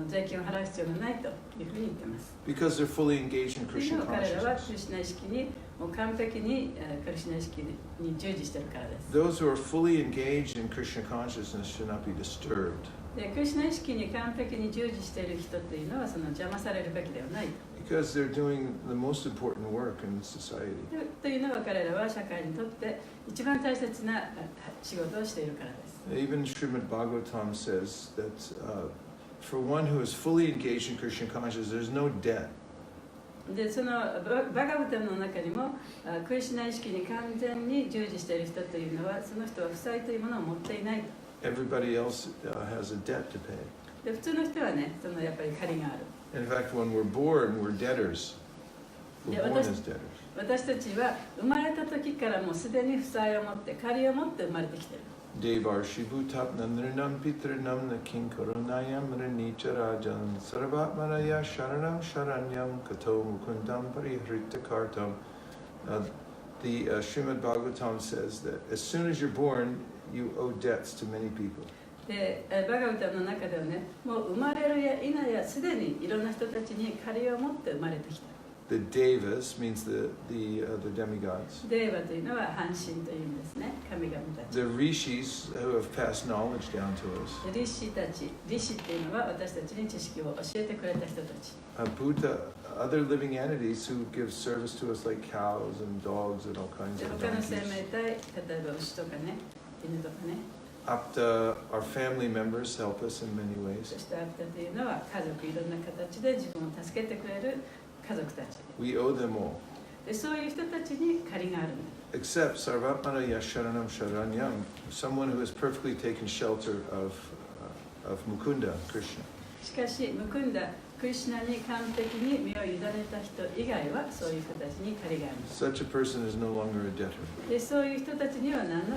Speaker 3: 税金を払う必要がないというふうに言ってます。
Speaker 1: Because they're fully engaged in
Speaker 3: というの
Speaker 1: Krishna
Speaker 3: は彼らは
Speaker 1: consciousness.
Speaker 3: クリシュナ意識にもう完璧にクリシュナ意識に従事しているからです。
Speaker 1: Those who are fully engaged in Krishna consciousness should not be disturbed.
Speaker 3: でクリシュナ意識に完璧に従事している人というのはその邪魔されるべきではない
Speaker 1: Because they're doing the most important work in society.
Speaker 3: というのは彼らは社会にとって一番大切な仕事をしているからです。
Speaker 1: Even Srimad Bhagavatam says that for one who is fully engaged in Krishna consciousness, there's no debt.
Speaker 3: でそのバガブタの中にもクリシュナ意識に完全に従事している人というのはその人は負債というものを持っていない。
Speaker 1: Everybody else has a debt to pay.
Speaker 3: で普通の人はね、そのやっぱり借りがある。
Speaker 1: In fact, when we're born, we're debtors. We're
Speaker 3: Yeah,
Speaker 1: born
Speaker 3: but
Speaker 1: as debtors.
Speaker 3: 私たちは生まれた時からもうすでに負債を持って借りを持って生まれてきている。
Speaker 1: Devar Shibutap Nandrinam Pitrinam Nakin Korunayam Ranicharajan Sarvatmanaya Sharanam Sharanyam Kato Mukundam Parihritakartam. The Srimad Bhagavatam says that as soon as you're born, you owe debts to many people.
Speaker 3: でバガブタの中ではね、もう生まれるや否やすでにいろんな人たちに借りを持って生まれてきた。
Speaker 1: The Devas means the demigods.
Speaker 3: デーバというのは半身というんですね、神々たち。
Speaker 1: The Rishis who have passed knowledge down to us.
Speaker 3: リシたち、リシっていうのは私たちに知識を教えてくれた人たち。
Speaker 1: Buddha, other living entities who give service to us like cows and dogs and all kinds
Speaker 3: で
Speaker 1: of
Speaker 3: 他の生
Speaker 1: donkeys.
Speaker 3: 命体、例えば牛とかね、犬とかね。
Speaker 1: Apta, our family members help us in many
Speaker 3: そ
Speaker 1: ways.
Speaker 3: してアフタというのは家族いろんな形で自分を助けてくれる家族たち。
Speaker 1: We owe them all.
Speaker 3: でそういう人たちに借りがあるんだ。
Speaker 1: Except Sarvatmana Yasharanam Sharanyam, someone who has perfectly taken shelter of Mukunda, Krishna.
Speaker 3: しかし、むくんだクリシュナに完璧に身を委ねた人以外はそういう人たちに借りがあるんだ。
Speaker 1: Such a person is no longer a debtor.
Speaker 3: でそういう人たちには何の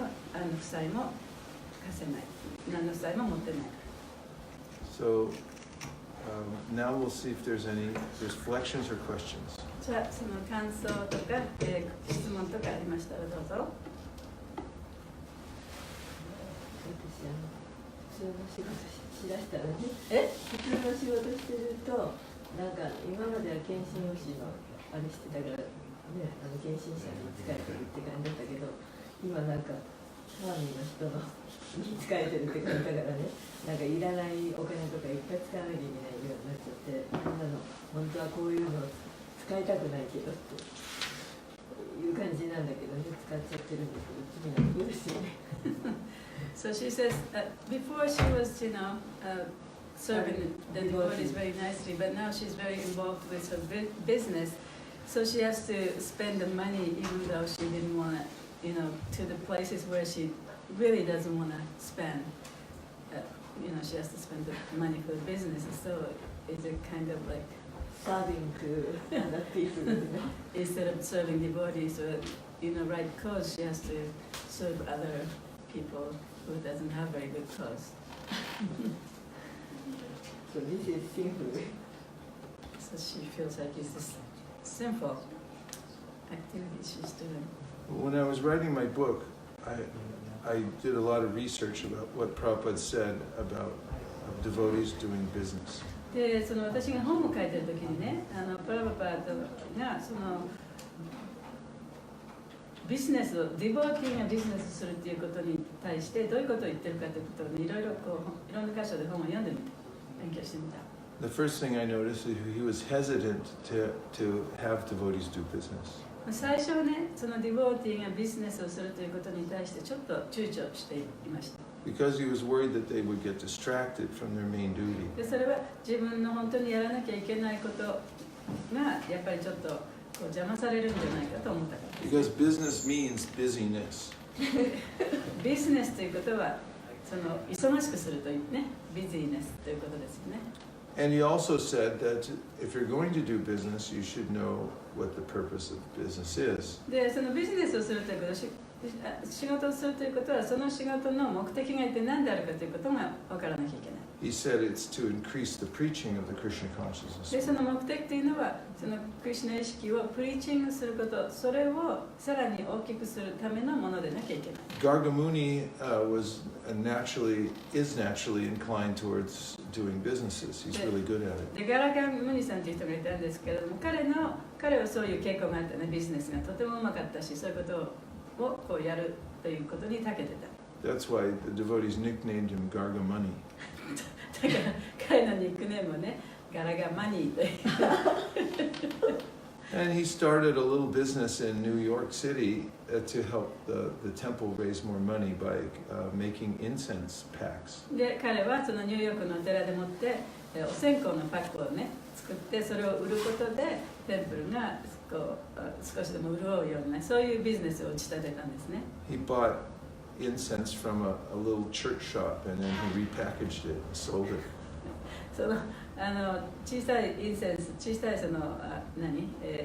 Speaker 3: 負債も貸せない。何の負債も持ってない。
Speaker 1: So now we'll see if there's any reflections or questions.
Speaker 3: じゃあ、その感想とか、質問とかありましたらどうぞ。
Speaker 5: 普通の仕事しだしたらね、
Speaker 3: え
Speaker 5: 普通の仕事してると、なんか今までは検診用紙のあれしてたから、ね、検診者に使えてるって感じだったけど、今なんか、ファーミーの人のに使えてるって感じだからね、なんかいらないお金とかいっぱい使わなきゃいけないようになっちゃって、こんなの、本当はこういうの使いたくないけどっていう感じなんだけどね、使っちゃってるんだけど、次の苦しいね。
Speaker 3: So she says, before she was, serving the devotees very nicely, but now she's very involved with her business. So she has to spend the money even though she didn't want to, to the places where she really doesn't want to spend. She has to spend the money for the business. So it's a kind of like,
Speaker 5: Serving to other people,
Speaker 3: instead of serving devotees or, right cause, she has to serve other people who doesn't have very good cause.
Speaker 5: So this is sinful.
Speaker 3: So she feels like it's this sinful activity she's doing.
Speaker 1: When I was writing my book, I did a lot of research about what Prabhupada said about devotees doing business.
Speaker 3: で、その私が本を書いてる時にね、プラバパートがそのビジネスをディボーティーがビジネスするっていうことに対してどういうことを言ってるかということをね、いろんな箇所で本を読んでみて勉強してみた。
Speaker 1: The first thing I noticed is he was hesitant to have devotees do business.
Speaker 3: 最初はね、そのディボーティーがビジネスをするということに対してちょっと躊躇していました。
Speaker 1: Because he was worried that they would get distracted from their main duty.
Speaker 3: でそれは自分の本当にやらなきゃいけないことがやっぱりちょっとこう邪魔されるんじゃないかと思ったから。
Speaker 1: Because business means busyness.
Speaker 3: ビジネスということはその忙しくするというね、ビジネスということですよね。
Speaker 1: And he also said that if you're going to do business, you should know what the purpose of business is.
Speaker 3: で、そのビジネスをするということ仕事をするということは、その仕事の目的が一体何であるかということが分からなきゃいけない。
Speaker 1: He said it's to increase the preaching of the Krishna
Speaker 3: で、そ
Speaker 1: consciousness.
Speaker 3: の目的というのは、そのクリシュナ意識をプリーチングすること、それをさらに大きくするためのものでなきゃいけない。
Speaker 1: Gargamuni is naturally inclined towards doing businesses. He's really good at it.
Speaker 3: で、ガラガン・ムニさんという人がいたんですけれども、彼はそういう傾向があったね。ビジネスがとてもうまかったし、そういうことをこうやるということに長けてた。
Speaker 1: That's why the devotees nicknamed him Gargamuni.
Speaker 3: だから彼のニックネームをね、ガラガンマニーという。
Speaker 1: And he started a little business in New York City to help the temple raise more money by making incense packs.
Speaker 3: で、彼はそのニューヨークのお寺でもってお線香のパックをね作って、それを売ることでテンプルがこう少しでも潤うような、そういうビジネスを打ち立てたんですね。
Speaker 1: He bought incense from a little church shop and then he repackaged it and sold it.
Speaker 3: その小さいインセンス、小さいその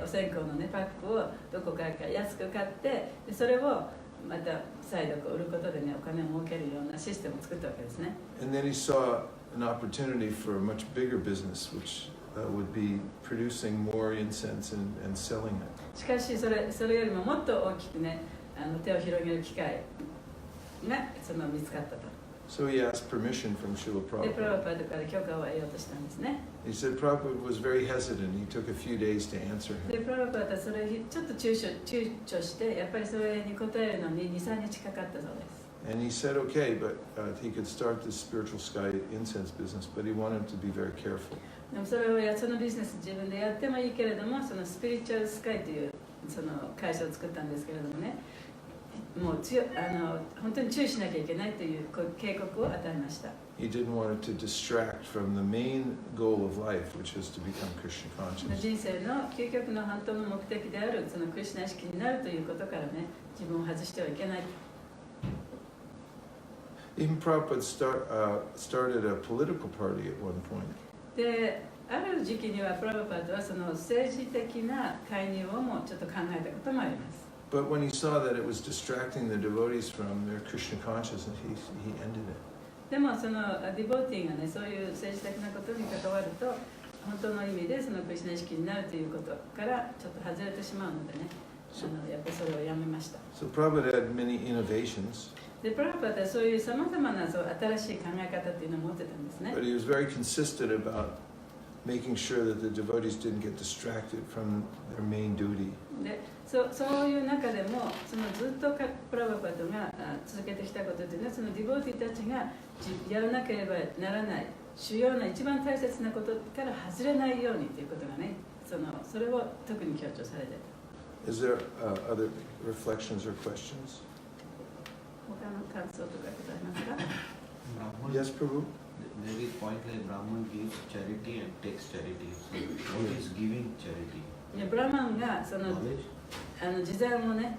Speaker 3: お線香のねパックをどこからか安く買って、でそれをまた再度こう売ることでねお金を儲けるようなシステムを作ったわけですね。
Speaker 1: And then he saw an opportunity for a much bigger business, which would be producing more incense and selling it.
Speaker 3: しかしそれよりももっと大きくね手を広げる機会が見つかったと。
Speaker 1: So he asked permission from Srila
Speaker 3: で、プラ
Speaker 1: Prabhupada.
Speaker 3: バパードから許可を得ようとしたんですね。
Speaker 1: He said Prabhupada was very hesitant. He took a few days to answer
Speaker 3: で、
Speaker 1: him.
Speaker 3: プラバパードはそれちょっと躊躇して、やっぱりそれに答えるのに2、3日かかったそうです。
Speaker 1: And he said okay, but he could start this spiritual sky incense business, but he wanted to be very careful.
Speaker 3: でもそのビジネス自分でやってもいいけれども、そのスピリチュアルスカイというその会社を作ったんですけれどもね、もう本当に注意しなきゃいけないという警告を与えました。
Speaker 1: He didn't want it to distract from the main goal of life, which is to become Krishna conscious.
Speaker 3: 人生の究極の本当の目的であるそのクリシュナ意識になるということからね、自分を外してはいけない。
Speaker 1: Even Prabhupada started a political party at one point.
Speaker 3: で、ある時期にはプラバパードはその政治的な介入をもちょっと考えたこともあります。
Speaker 1: But when he saw that it was distracting the devotees from their Krishna consciousness, he ended it.
Speaker 3: でもそのディボーティーがね、そういう政治的なことに関わると、本当の意味でそのクリシュナ意識になるということからちょっと外れてしまうのでね、やっぱりそれをやめました。
Speaker 1: So Prabhupada had many innovations,
Speaker 3: で、プラバパードはそういうさまざまな新しい考え方っていうのを持ってたんですね。
Speaker 1: but he was very consistent about making sure that the devotees didn't get distracted from their main duty.
Speaker 3: で、そういう中でもずっとプラバパードが続けてきたことというのは、そのディボーティーたちがやらなければならない主要な一番大切なことから外れないようにということがね、それを特に強調されていた。
Speaker 1: Is there other reflections or questions?
Speaker 3: 他の感想とかございますか？
Speaker 1: Yes, Prabhu?
Speaker 2: There is point like Brahman gives charity and takes charity. So what is giving charity?
Speaker 3: いや、ブラマンが
Speaker 2: Knowledge?
Speaker 3: 慈善をね、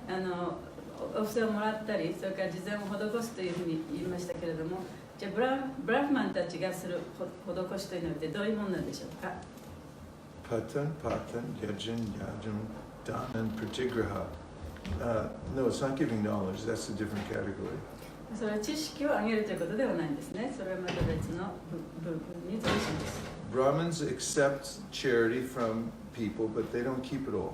Speaker 3: お布施をもらったり、それから慈善を施すというふうに言いましたけれども、じゃあブラフマンたちがする施しというのはどういうものなんでしょうか？
Speaker 1: Patan, yajan, danan, pratigraha. No, it's not giving knowledge. That's a different category.
Speaker 3: それは知識を上げるということではないんですね。それはまた別の部分に属します。
Speaker 1: Brahmins accept charity from people, but they don't keep it all.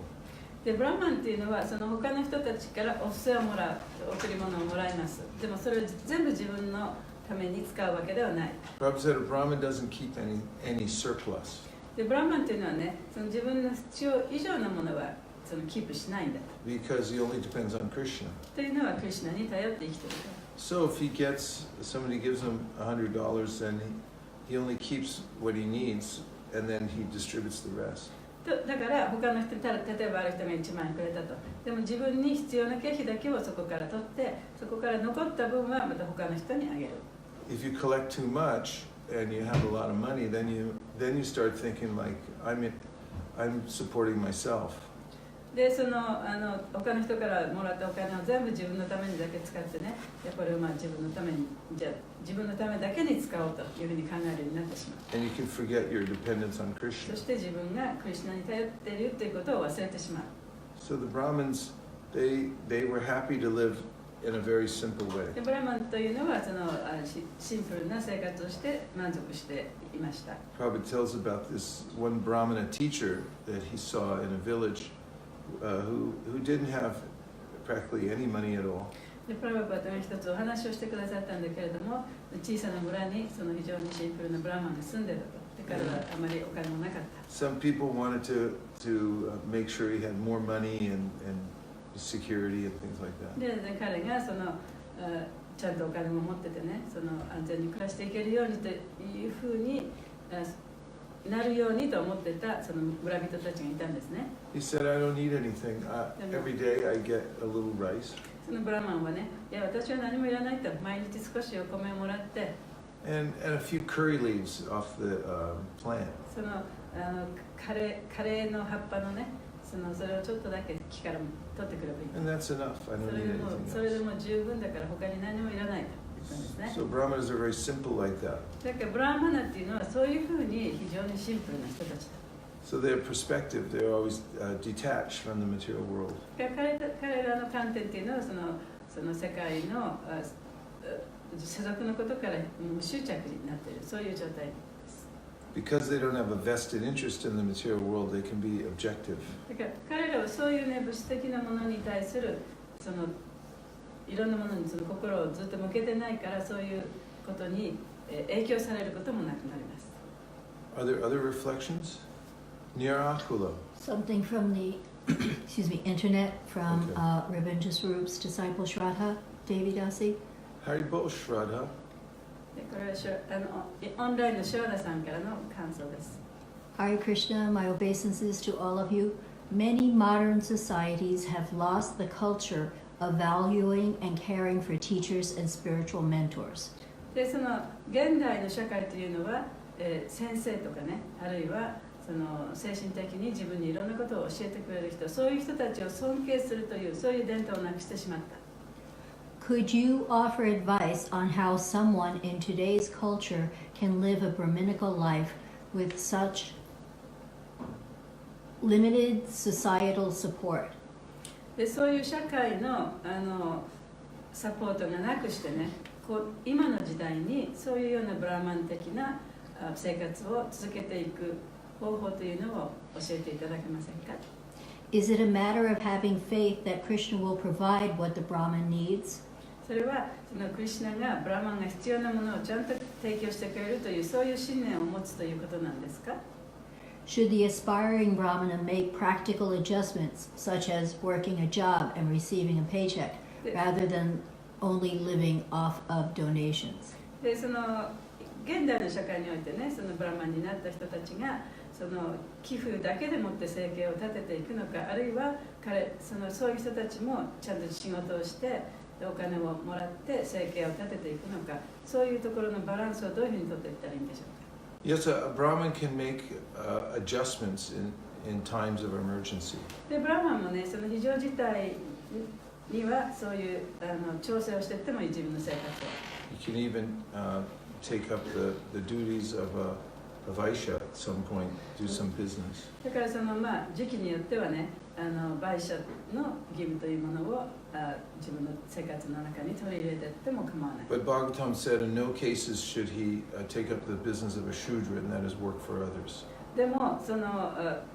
Speaker 3: で、ブラマンっていうのはその他の人たちからお布施をもらう、贈り物をもらいます。でもそれを全部自分のために使うわけではない。
Speaker 1: Prabhupada said a Brahmin doesn't keep any surplus
Speaker 3: で、ブラマンっていうのはね、その自分の必要以上のものはキープしないんだ
Speaker 1: because he only depends on Krishna.
Speaker 3: というのはクリシュナに頼って生きているから。
Speaker 1: So if somebody gives him $100, then he only keeps what he needs, and then he distributes the rest.
Speaker 3: だから他の人に例えばある人が1万円くれたと。でも自分に必要な経費だけをそこから取って、そこから残った分はまた他の人にあげる。
Speaker 1: If you collect too much and you have a lot of money, then you start thinking like I'm supporting myself.
Speaker 3: で他の人からもらったお金を全部自分のためにだけ使ってね、これを自分のために自分のためだけに使おうというふうに考えるようになってしまう。
Speaker 1: And you can forget your dependence on
Speaker 3: そ
Speaker 1: Krishna.
Speaker 3: して自分がクリシュナに頼っているということを忘れてしまう。
Speaker 1: So the Brahmins, they were happy to live in a very simple way.
Speaker 3: でブラマンというのはシンプルな生活をして満足していました。
Speaker 1: Prabhupada tells about this one Brahmana teacher that he saw in a village who didn't have practically any money at all.
Speaker 3: でプラバパという一つお話をしてくださったんだけれども、小さな村に非常にシンプルなブラマンが住んでいたと。で彼はあまりお金もなかった。
Speaker 1: Some people wanted to make sure he had more money and security and things like that.
Speaker 3: で彼がちゃんとお金も持っててね、安全に暮らしていけるようにというふうになるようにと思っていた村人たちがいたんですね。
Speaker 1: He said, I don't need anything. Every day I get a little rice.
Speaker 3: そのブラマンはね、いや私は何もいらないと、毎日少しお米をもらって、
Speaker 1: And a few curry leaves off the plant.
Speaker 3: カレーの葉っぱのね、それをちょっとだけ木から取ってくればいい。
Speaker 1: And that's enough. I don't need
Speaker 3: それで
Speaker 1: anything
Speaker 3: も十分だから他に何もいらないと言ったんですね。
Speaker 1: else. So Brahmanas are very simple like that.
Speaker 3: だからブラーマナっていうのはそういうふうに非常にシンプルな人たちだ。
Speaker 1: So their perspective, they're always detached from the material world.
Speaker 3: 彼らの観点っていうのはその世界の世俗のことから無執着になっている、そういう状態。
Speaker 1: Because they don't have a vested interest in the material world, they can be objective.
Speaker 3: だから彼らはそういうね、物質的なものに対するいろんなものに心をずっと向けてないから、そういうことに影響されることもなくなります。
Speaker 1: Are there other reflections? Nirakula.
Speaker 6: Something from the internet from
Speaker 1: Okay.
Speaker 6: Rabindra Swaroop's disciple Shraddha, Devi Dasi.
Speaker 1: Haribol Shraddha.
Speaker 3: でこれはオンラインのショーダさんからの感想です。
Speaker 6: Hare Krishna, my obeisances to all of you. Many modern societies have lost the culture of valuing and caring for teachers and spiritual mentors.
Speaker 3: で現代の社会というのは、先生とかね、あるいは精神的に自分にいろんなことを教えてくれる人、そういう人たちを尊敬するというそういう伝統をなくしてしまった。
Speaker 6: Could you offer advice on how someone in today's culture can live a Brahminical life with such limited societal support?
Speaker 3: でそういう社会のサポートがなくしてね、今の時代にそういうようなブラマン的な生活を続けていく方法というのを教えていただけませんか？
Speaker 6: Is it a matter of having faith that Krishna will provide what the Brahman needs?
Speaker 3: それはクリシュナがブラマンが必要なものをちゃんと提供してくれるというそういう信念を持つということなんですか？
Speaker 6: Should the aspiring Brahmana make practical adjustments, such as working a job and receiving a paycheck, rather than only living off of donations?
Speaker 3: で現代の社会においてね、ブラマンになった人たちが寄付だけでもって生計を立てていくのか、あるいはそういう人たちもちゃんと仕事をしてお金をもらって生計を立てていくのか、そういうところのバランスをどういうふうに取っていったらいいんでしょうか。
Speaker 1: Yes, a Brahmin can make adjustments in times of emergency.
Speaker 3: でブラマンもね、非常事態にはそういう調整をしていってもいい、自分の生活を。
Speaker 1: You can even take up the duties of a Vaisya at some point, do some business.
Speaker 3: だから時期によってはね、売者の義務というものを自分の生活の中に取り入れていっても構わない。
Speaker 1: But Bhagavatam said in no cases should he take up the business of a Shudra, and that is work for others.
Speaker 3: でも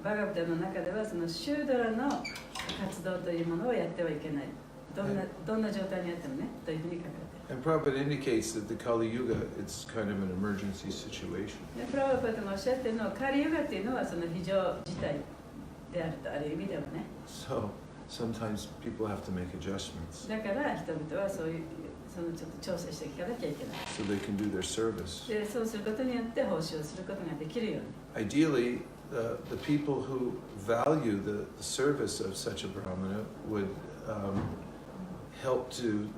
Speaker 3: バガバタの中ではシュードラの活動というものをやってはいけない。どんな状態にあってもね、というふうに書かれている。
Speaker 1: And Prabhupada indicates that the Kali Yuga, it's kind of an emergency situation.
Speaker 3: でプラバパタもおっしゃっているのは、カリユガっていうのは非常事態であると、ある意味ではね。
Speaker 1: So sometimes people have to make adjustments
Speaker 3: だから人々はそういうちょっと調整していかなきゃいけない。
Speaker 1: so they can do their service.
Speaker 3: でそうすることによって報酬をすることができるように。
Speaker 1: Ideally, the people who value the service of such a Brahmana would help to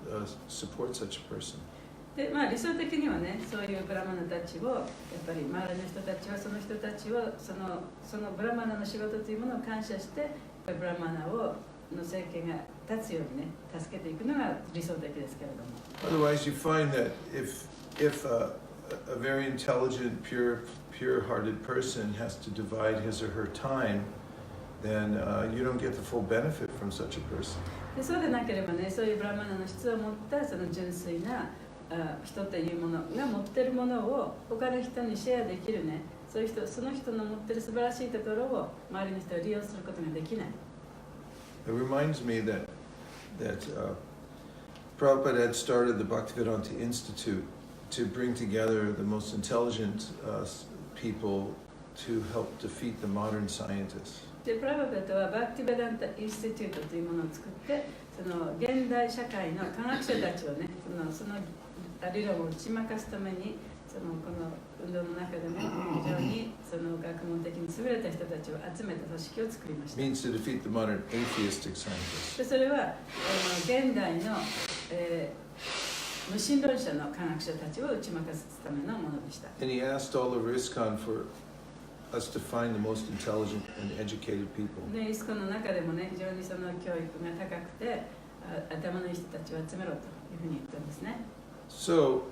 Speaker 1: support such a person.
Speaker 3: で理想的にはね、そういうブラマナたちをやっぱり周りの人たちはその人たちをそのブラマナの仕事というものを感謝してやっぱブラマナの政権が立つようにね、助けていくのが理想的ですけれども。
Speaker 1: Otherwise, you find that if a very intelligent, pure-hearted person has to divide his or her time, then you don't get the full benefit from such a person.
Speaker 3: でそうでなければね、そういうブラマナの質を持ったその純粋な人というものが持っているものを他の人にシェアできるね、そういう人、その人の持っている素晴らしいところを周りの人が利用することができない。
Speaker 1: It reminds me that Prabhupada had started the Bhaktivedanta Institute to bring together the most intelligent people to help defeat the modern scientists.
Speaker 3: でプラバパタはバクティベダンタ・インスティテュートというものを作って、その現代社会の科学者たちをね、その理論を打ち負かすために、この運動の中でも非常にその学問的に優れた人たちを集めた組織を作りました。
Speaker 1: Means to defeat the modern atheistic scientists.
Speaker 3: でそれは現代の、無神論者の科学者たちを打ち負かすためのものでした。
Speaker 1: And he asked all of ISKCON for us to find the most intelligent and educated people.
Speaker 3: でイスコンの中でもね、非常にその教育が高くて頭のいい人たちを集めろというふうに言ったんですね。
Speaker 1: So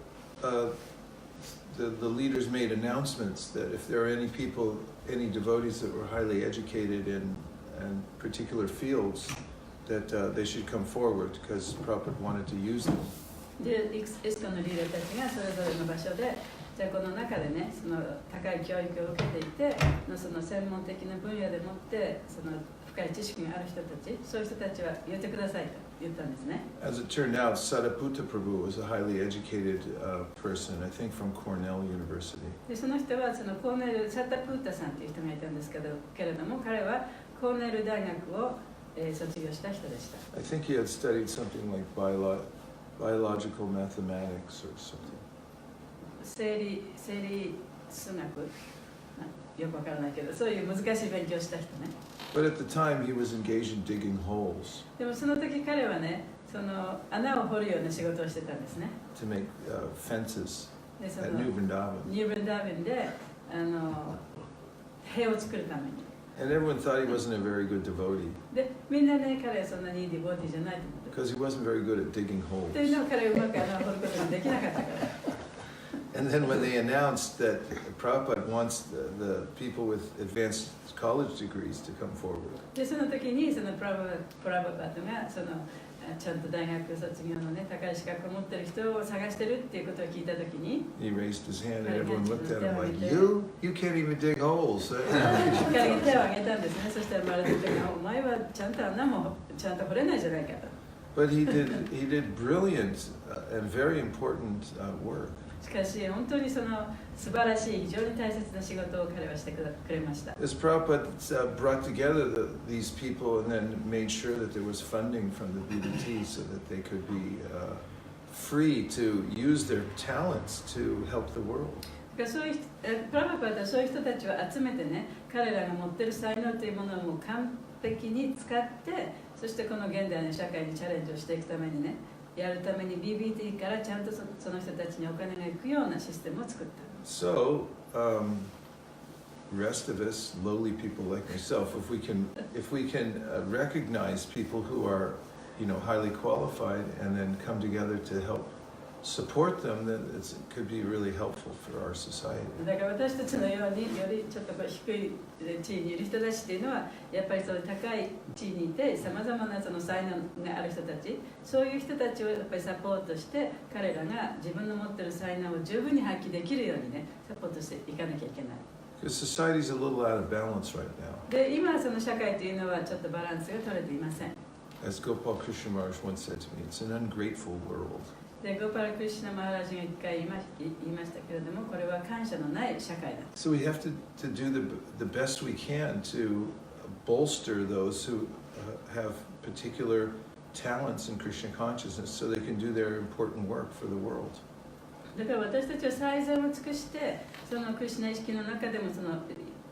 Speaker 1: the leaders made announcements that if there are any people, any devotees that were highly educated in particular fields, that they should come forward because Prabhupada wanted to use them.
Speaker 3: でイスコンのリーダーたちがそれぞれの場所で、じゃあこの中でね、その高い教育を受けていて、その専門的な分野でもってその深い知識がある人たち、そういう人たちは言ってくださいと言ったんですね。
Speaker 1: As it turned out, Sariputta Prabhu was a highly educated person, I think from Cornell University.
Speaker 3: でその人はそのコーネル・サタプータさんという人がいたんですけれども、彼はコーネル大学を、卒業した人でした。
Speaker 1: I think he had studied something like biological mathematics or something.
Speaker 3: 生理数学、よくわからないけど、そういう難しい勉強をした人ね。
Speaker 1: But at the time, he was engaged in digging holes
Speaker 3: でもその時彼はね、その穴を掘るような仕事をしてたんですね。
Speaker 1: to make fences
Speaker 3: でそ
Speaker 1: at
Speaker 3: の
Speaker 1: New Vrindavan.
Speaker 3: ニューブリンダービンで塀を作るために。
Speaker 1: And everyone thought he wasn't a very good devotee
Speaker 3: でみんなね、彼はそんなにいいディボーティーじゃないと思って。
Speaker 1: because he wasn't very good at digging
Speaker 3: という
Speaker 1: holes.
Speaker 3: のを彼はうまく穴を掘ることができなかったから。
Speaker 1: And then when they announced that Prabhupada wants the people with advanced college degrees to come forward,
Speaker 3: でその時にそのプラバパトがそのちゃんと大学卒業のね、高い資格を持ってる人を探してるっていうことを聞いた時に
Speaker 1: he raised his hand and everyone looked at him like, you can't even dig holes.
Speaker 3: 彼が手を挙げたんですね。そしたら周りの人が、お前はちゃんと穴もちゃんと掘れないじゃないかと。
Speaker 1: But he did brilliant and very important work.
Speaker 3: しかし本当にその素晴らしい非常に大切な仕事を彼はしてくれました。
Speaker 1: As Prabhupada brought together these people and then made sure that there was funding from the BDT so that they could be free to use their talents to help the world.
Speaker 3: そういうプラバパタはそういう人たちを集めてね、彼らが持っている才能というものをもう完璧に使って、そしてこの現代の社会にチャレンジをしていくためにね、やるために BBT からちゃんとその人たちにお金が行くようなシステムを作った。
Speaker 1: So, rest of us, lowly people like myself, if we can recognize people who are, highly qualified and then come together to help support them, then it could be really helpful for our society.
Speaker 3: だから私たちのようによりちょっと低い地位にいる人たちっていうのはやっぱりそういう高い地位にいてさまざまなその才能がある人たち、そういう人たちをやっぱりサポートして彼らが自分の持っている才能を十分に発揮できるようにね、サポートしていかなきゃいけない。
Speaker 1: Because society's a little out of balance right now.
Speaker 3: で今その社会というのはちょっとバランスが取れていません。
Speaker 1: As Gopal Krishna Maharaj once said to me, it's an ungrateful world.
Speaker 3: でゴパラ・クリシュナ・マハラジが一回言いましたけれども、これは感謝のない社会だ。
Speaker 1: So we have to do the best we can to bolster those who have particular talents in Krishna consciousness so they can do their important work for the world.
Speaker 3: だから私たちは最善を尽くして、そのクリシュナ意識の中でもその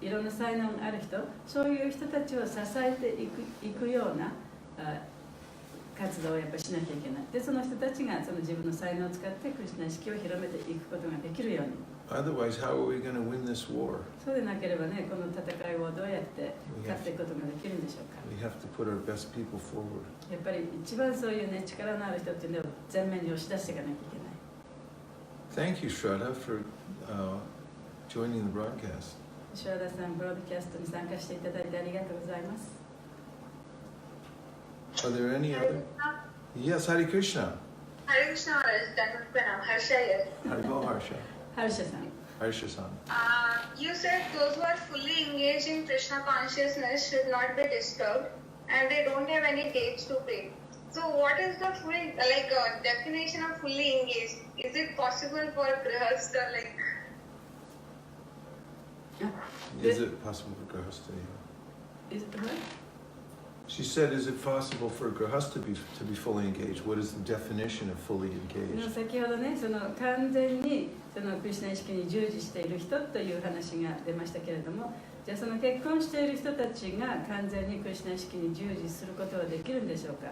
Speaker 3: いろんな才能がある人、そういう人たちを支えていくような活動をやっぱりしなきゃいけない。で、その人たちがその自分の才能を使ってクリシュナ意識を広めていくことができるように。
Speaker 1: Otherwise, how are we going to win this war?
Speaker 3: そうでなければね、この戦いをどうやって勝っていくことができるんでしょうか。
Speaker 1: We have to put our best people forward.
Speaker 3: やっぱり一番そういうね、力のある人っていうのを前面に押し出していかなきゃいけない。
Speaker 1: Thank you, Shraddha, for joining the broadcast.
Speaker 3: シュラダさん、ブロードキャストに参加していただいてありがとうございます。
Speaker 1: Are there any other? Yes, Hare Krishna.
Speaker 7: Hare Krishna Maharaj, Dhanvat Pranam, Harsha here.
Speaker 1: Haribo Harsha.
Speaker 3: ハルシャさん、
Speaker 1: Harsha-san.
Speaker 7: You said those who are fully engaged in Krishna consciousness should not be disturbed and they don't have any dates to pay. So what is the full, definition of fully engaged? Is it possible for Grihastha,
Speaker 1: Is it possible for Grahastha?
Speaker 3: Is it right?
Speaker 1: She said, is it possible for Grahastha to be fully engaged? What is the definition of fully
Speaker 3: の
Speaker 1: engaged?
Speaker 3: 先ほどね、その完全にそのクリシュナ意識に従事している人という話が出ましたけれども、じゃあその結婚している人たちが完全にクリシュナ意識に従事することはできるんでしょうか。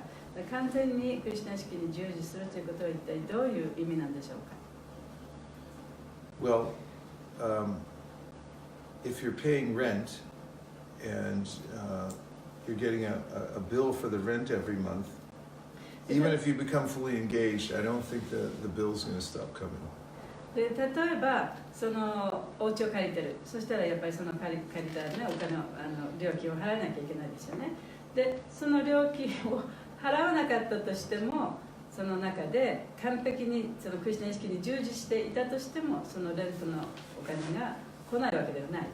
Speaker 3: 完全にクリシュナ意識に従事するということは一体どういう意味なんでしょうか。
Speaker 1: Well, if you're paying rent and you're getting a bill for the rent every month, even if you become fully engaged, I don't think the bill's going to stop coming.
Speaker 3: で例えばそのお家を借りてる、そしたらやっぱりその借りた、ね、お金を料金を払わなきゃいけないですよね。でその料金を払わなかったとしても、その中で完璧にそのクリシュナ意識に従事していたとしても、そのレントのお金が来ないわけではない。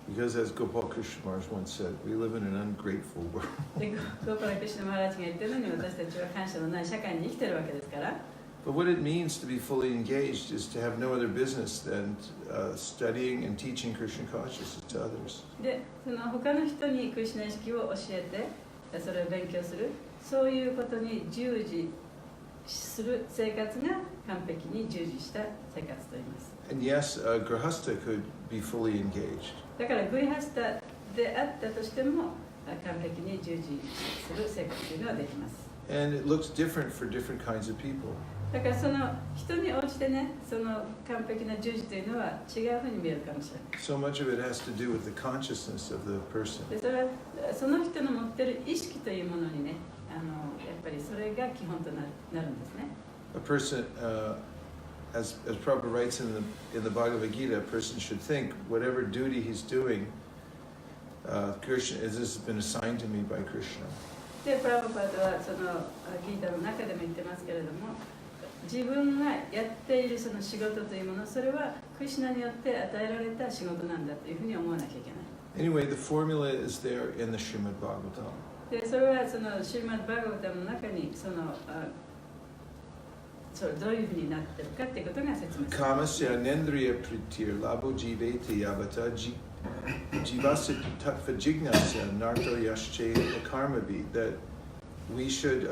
Speaker 1: Because as Gopal Krishna Maharaj once said, we live in an ungrateful world.
Speaker 3: でゴーパラクリシュナマハラジが言ってるのに、私たちは感謝のない社会に生きてるわけですから。
Speaker 1: But what it means to be fully engaged is to have no other business than studying and teaching Krishna consciousness to others.
Speaker 3: でその他の人にクリシュナ意識を教えて、それを勉強する、そういうことに従事する生活が完璧に従事した生活と言います。
Speaker 1: And yes, Grahastha could be fully engaged.
Speaker 3: だからグリハスタであったとしても完璧に従事する生活というのはできます。
Speaker 1: And it looks different for different kinds of people.
Speaker 3: だからその人に応じてね、その完璧な従事というのは違うふうに見えるかもしれない。
Speaker 1: So much of it has to do with the consciousness of the person.
Speaker 3: でそれはその人の持っている意識というものにね、やっぱりそれが基本となるんですね。
Speaker 1: A person, as Prabhupada writes in the Bhagavad Gita, a person should think whatever duty he's doing, Krishna, this has been assigned to me by Krishna.
Speaker 3: で、プラブパードはそのギータの中でも言ってますけれども、自分がやっているその仕事というもの、それはクリシュナによって与えられた仕事なんだというふうに思わなきゃいけない。
Speaker 1: Anyway, the formula is there in the Srimad Bhagavatam.
Speaker 3: で、それはそのシーマッド・バーガバタムの中にどういうふうになっているかということが説明されています。
Speaker 1: Kamasya nendriya pritir labo jiveti yavata jivasya tattva jignasya narto yashche karmabi. That we should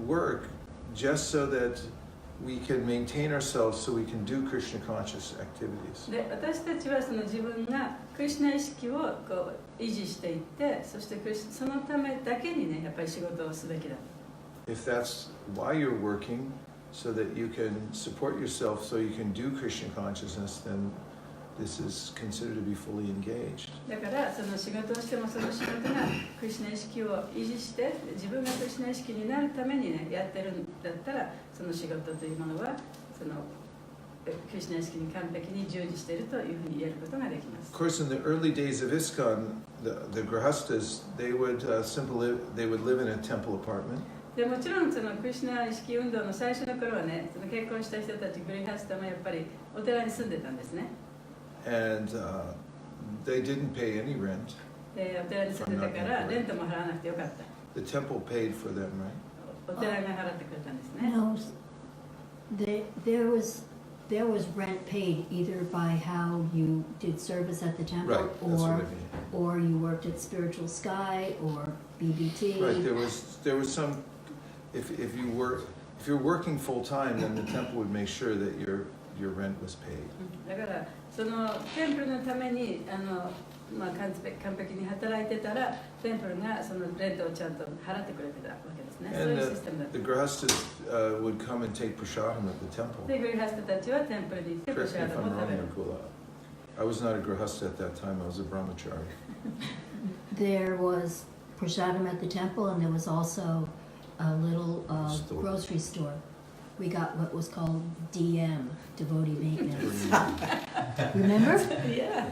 Speaker 1: work just so that we can maintain ourselves so we can do Krishna conscious activities.
Speaker 3: で、私たちはその自分がクリシュナ意識をこう維持していって、そしてそのためだけにね、やっぱり仕事をすべきだ。
Speaker 1: If that's why you're working, so that you can support yourself, so you can do Krishna consciousness, then this is considered to be fully engaged.
Speaker 3: だからその仕事をしてもその仕事がクリシュナ意識を維持して自分がクリシュナ意識になるためにねやってるんだったらその仕事というものはそのクリシュナ意識に完璧に従事しているというふうに言えることができます。
Speaker 1: Of course, in the early days of ISKCON, the grahastas, they would live in a temple apartment.
Speaker 3: でもちろんそのクリシュナ意識運動の最初の頃はね、その結婚した人たちグリハスタもやっぱりお寺に住んでたんですね。
Speaker 1: And they didn't pay any rent.
Speaker 3: でお寺に住んでたからレントも払わなくてよかった。
Speaker 1: The temple paid for them, right?
Speaker 3: お寺が払ってくれたんですね。
Speaker 6: No, there was rent paid either by how you did service at the temple,
Speaker 1: Right, that's what I mean.
Speaker 6: or you worked at Spiritual Sky or BBT.
Speaker 1: Right, there was some. If you're working full time, then the temple would make sure that your rent was paid.
Speaker 3: だからそのテンプルのためにまあ、完璧に働いてたら、テンプルがそのレントをちゃんと払ってくれてたわけですね。そうい
Speaker 1: And
Speaker 3: うシステムだった
Speaker 1: the grihastas would come and take prasadam at the temple.
Speaker 3: で、グリハスタたちはテンプルに行ってプ
Speaker 1: Correct
Speaker 3: シ
Speaker 1: me
Speaker 3: ャ
Speaker 1: if
Speaker 3: ーダ
Speaker 1: I'm
Speaker 3: も食
Speaker 1: wrong,
Speaker 3: べる。
Speaker 1: Nakula. I was not a grihasta at that time, I was a brahmachari.
Speaker 6: There was prasadam at the temple, and there was also a little
Speaker 1: Store.
Speaker 6: grocery store. We got what was called DM, devotee maintenance. Remember?
Speaker 3: いや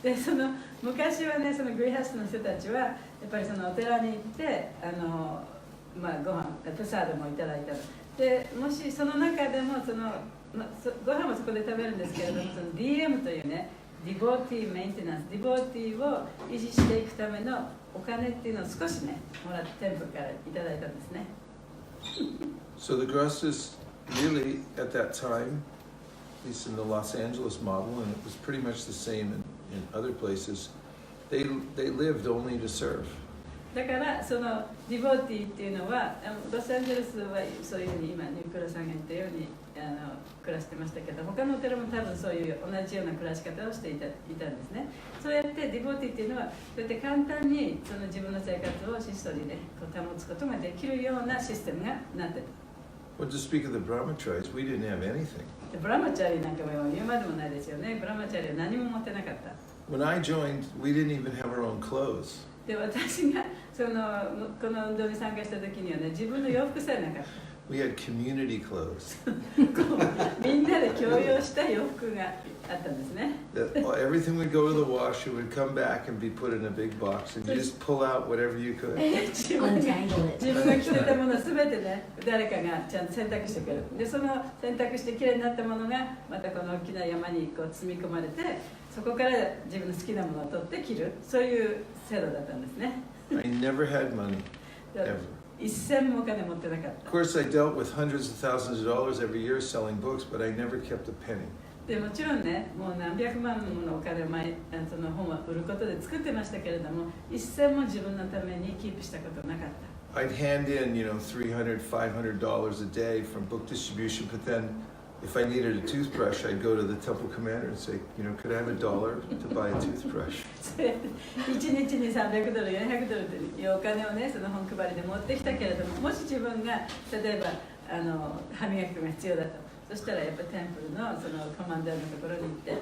Speaker 3: でその昔はね、そのグリハスの人たちはやっぱりそのお寺に行ってまあ、ご飯プサードもいただいたので、もしその中でもその、ご飯もそこで食べるんですけれども、その DM というね、ディボーティーメンテナンス、ディボーティーを維持していくためのお金っていうのを少しね、もらってテンプルからいただいたんですね。
Speaker 1: So the grihastas really, at that time, at least in the Los Angeles model, and it was pretty much the same in other places, they lived only to serve.
Speaker 3: だからそのディボーティーっていうのはロサンゼルスはそういうふうに今ニュークラさんが言ったように暮らしてましたけど、他のお寺も多分そういう同じような暮らし方をしていたんですね。そうやってディボーティーっていうのはそうやって簡単にその自分の生活を質素にねこう保つことができるようなシステムがなってる。
Speaker 1: Well, to speak of the brahmacharis, we didn't have anything.
Speaker 3: でブラマチャリなんかも言うまでもないですよね。ブラマチャリは何も持ってなかった。
Speaker 1: When I joined, we didn't even have our own clothes.
Speaker 3: で私がこの運動に参加した時にはね、自分の洋服さえなかった。
Speaker 1: We had community clothes.
Speaker 3: みんなで共用した洋服があったんですね。
Speaker 1: Everything would go to the wash, it would come back and be put in a big box, and you just pull out whatever you could.
Speaker 6: Untangle it.
Speaker 3: 自分が着てたものすべてね、誰かがちゃんと洗濯してくれる。で、その洗濯してきれいになったものがまたこの大きな山にこう積み込まれて、そこから自分の好きなものを取って着る、そういう制度だったんですね。
Speaker 1: I never had money, ever.
Speaker 3: 一銭もお金持ってなかっ
Speaker 1: Of
Speaker 3: た。
Speaker 1: course, I dealt with hundreds of thousands of dollars every year selling books, but I never kept a penny.
Speaker 3: でもちろんね、もう何百万ものお金をその本を売ることで作ってましたけれども、一銭も自分のためにキープしたことなかった。
Speaker 1: I'd hand in, $300, $500 a day from book distribution, but then if I needed a toothbrush, I'd go to the temple commander and say, could I have $1 to buy a toothbrush?
Speaker 3: それ1日に300ドル、400ドルというお金をね、その本配りで持ってきたけれども、もし自分が例えば歯磨き粉が必要だと、そしたらやっぱりテンプルのそのコマンダーのところに行って、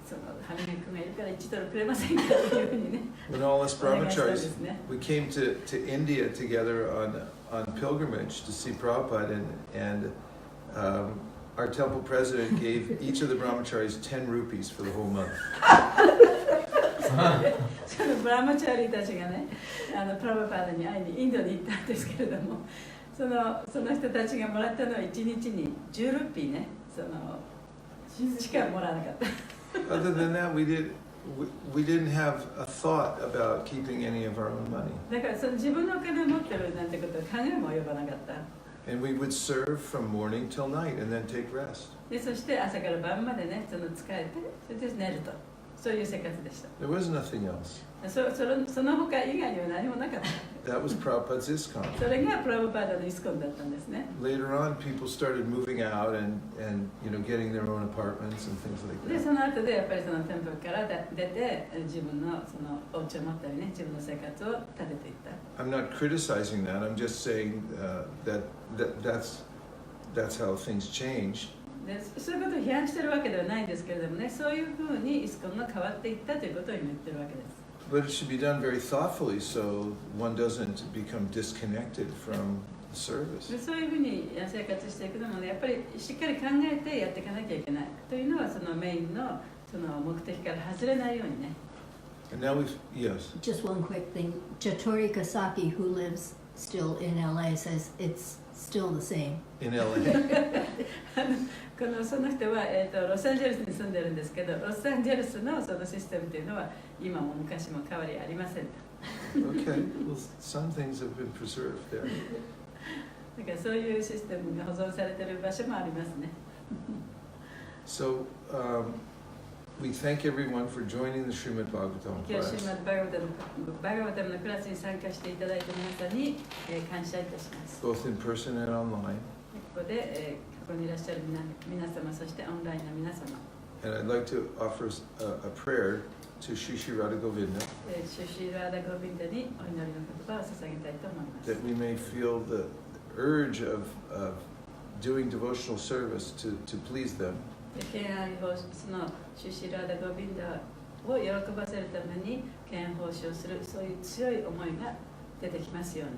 Speaker 3: その歯磨き粉がいるから1ドルくれませんかというふうにね。
Speaker 1: When all us brahmacharis, we came to India together on pilgrimage to see Prabhupada, and our temple president gave each of the brahmacharis 10 rupees for the whole month.
Speaker 3: そのブラマチャーリーたちがね、プラバパーダに会いにインドに行ったんですけれども、その人たちがもらったのは1日に10ルーピーね、しかもらわなかった。
Speaker 1: Other than that, we didn't have a thought about keeping any of our own money.
Speaker 3: だから自分のお金を持ってるなんてことは考えも及ばなかった。
Speaker 1: And we would serve from morning till night and then take rest.
Speaker 3: で、そして朝から晩までね、使えて、それで寝ると。そういう生活でした。
Speaker 1: There was nothing else.
Speaker 3: その他以外には何もなかった。
Speaker 1: That was Prabhupada's ISKCON.
Speaker 3: それがプラバパーダのイスコンだったんですね。
Speaker 1: Later on, people started moving out and getting their own apartments and things like
Speaker 3: で、
Speaker 1: that.
Speaker 3: その後でやっぱりそのテンプルから出て、自分のそのお家を持ったりね、自分の生活を立てていった。
Speaker 1: I'm not criticizing that. I'm just saying that's how things changed.
Speaker 3: でそういうことを批判してるわけではないんですけれどもね、そういうふうにイスコンが変わっていったということを今言ってるわけです。
Speaker 1: But it should be done very thoughtfully so one doesn't become disconnected from the service.
Speaker 3: でそういうふうに生活していくのもね、やっぱりしっかり考えてやっていかなきゃいけないというのはそのメインのその目的から外れないようにね。
Speaker 1: And now yes.
Speaker 6: Just one quick thing. Jatori Kasaki, who lives still in LA, says it's still the same.
Speaker 1: In LA.
Speaker 3: その人は、ロサンゼルスに住んでるんですけど、ロサンゼルスのそのシステムというのは今も昔も変わりありませんと。
Speaker 1: Okay, well, some things have been preserved there.
Speaker 3: だからそういうシステムが保存されている場所もありますね。
Speaker 1: So we thank everyone for joining the Srimad Bhagavatam
Speaker 3: 今日シ
Speaker 1: class.
Speaker 3: ーマッドバガバタムのクラスに参加していただいた皆さんに、感謝いたします。
Speaker 1: Both in person and online.
Speaker 3: ここで、ここにいらっしゃる皆様、そしてオンラインの皆様。
Speaker 1: And I'd like to offer a prayer to Shri Shri Radha Govinda
Speaker 3: シュシーラーダ・ゴビンダにお祈りの言葉を捧げたいと思います。
Speaker 1: that we may feel the urge of doing devotional service to please them.
Speaker 3: 敬愛奉仕のシュシーラーダ・ゴビンダを喜ばせるために敬愛奉仕をする、そういう強い思いが出てきますように。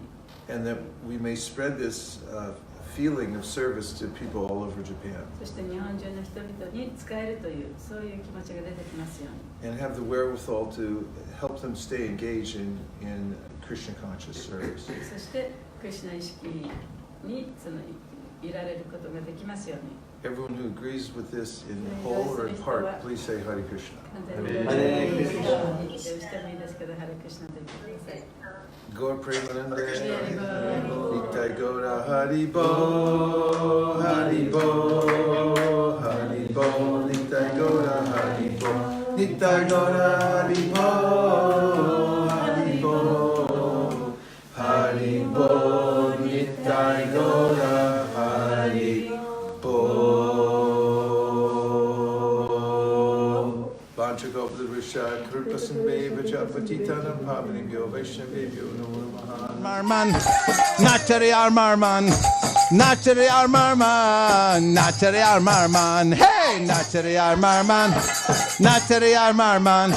Speaker 1: And that we may spread this feeling of service to people all over Japan.
Speaker 3: そして日本中の人々に使えるというそういう気持ちが出てきますように。
Speaker 1: And have the wherewithal to help them stay engaged in Krishna conscious service.
Speaker 3: そしてクリシュナ意識にいられることができますように。
Speaker 1: Everyone who agrees with this in whole or in part, please say Hare Krishna.
Speaker 3: 完全に
Speaker 2: ハレクリシナ
Speaker 3: 否定してもいいですけど、ハレクリシナと言ってください。
Speaker 1: Gaur Premanande,
Speaker 3: Haribo.
Speaker 1: Nitai Gaura Haribo, Haribo, Haribo, Nitai Gaura Haribo, Nitai Gaura Haribo, Haribo, Haribo, Nitai Gaura Haribo. Vanchagopadrusha Kripasambheva Japatitanam Pavanibhyo Vaishnavibhyo Namo Namaha.
Speaker 8: Marman, Natari Marman, Natari Marman, Natari Marman, hey, Natari Marman, Natari Marman,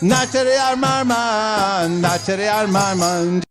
Speaker 8: Natari Marman, Natari Marman.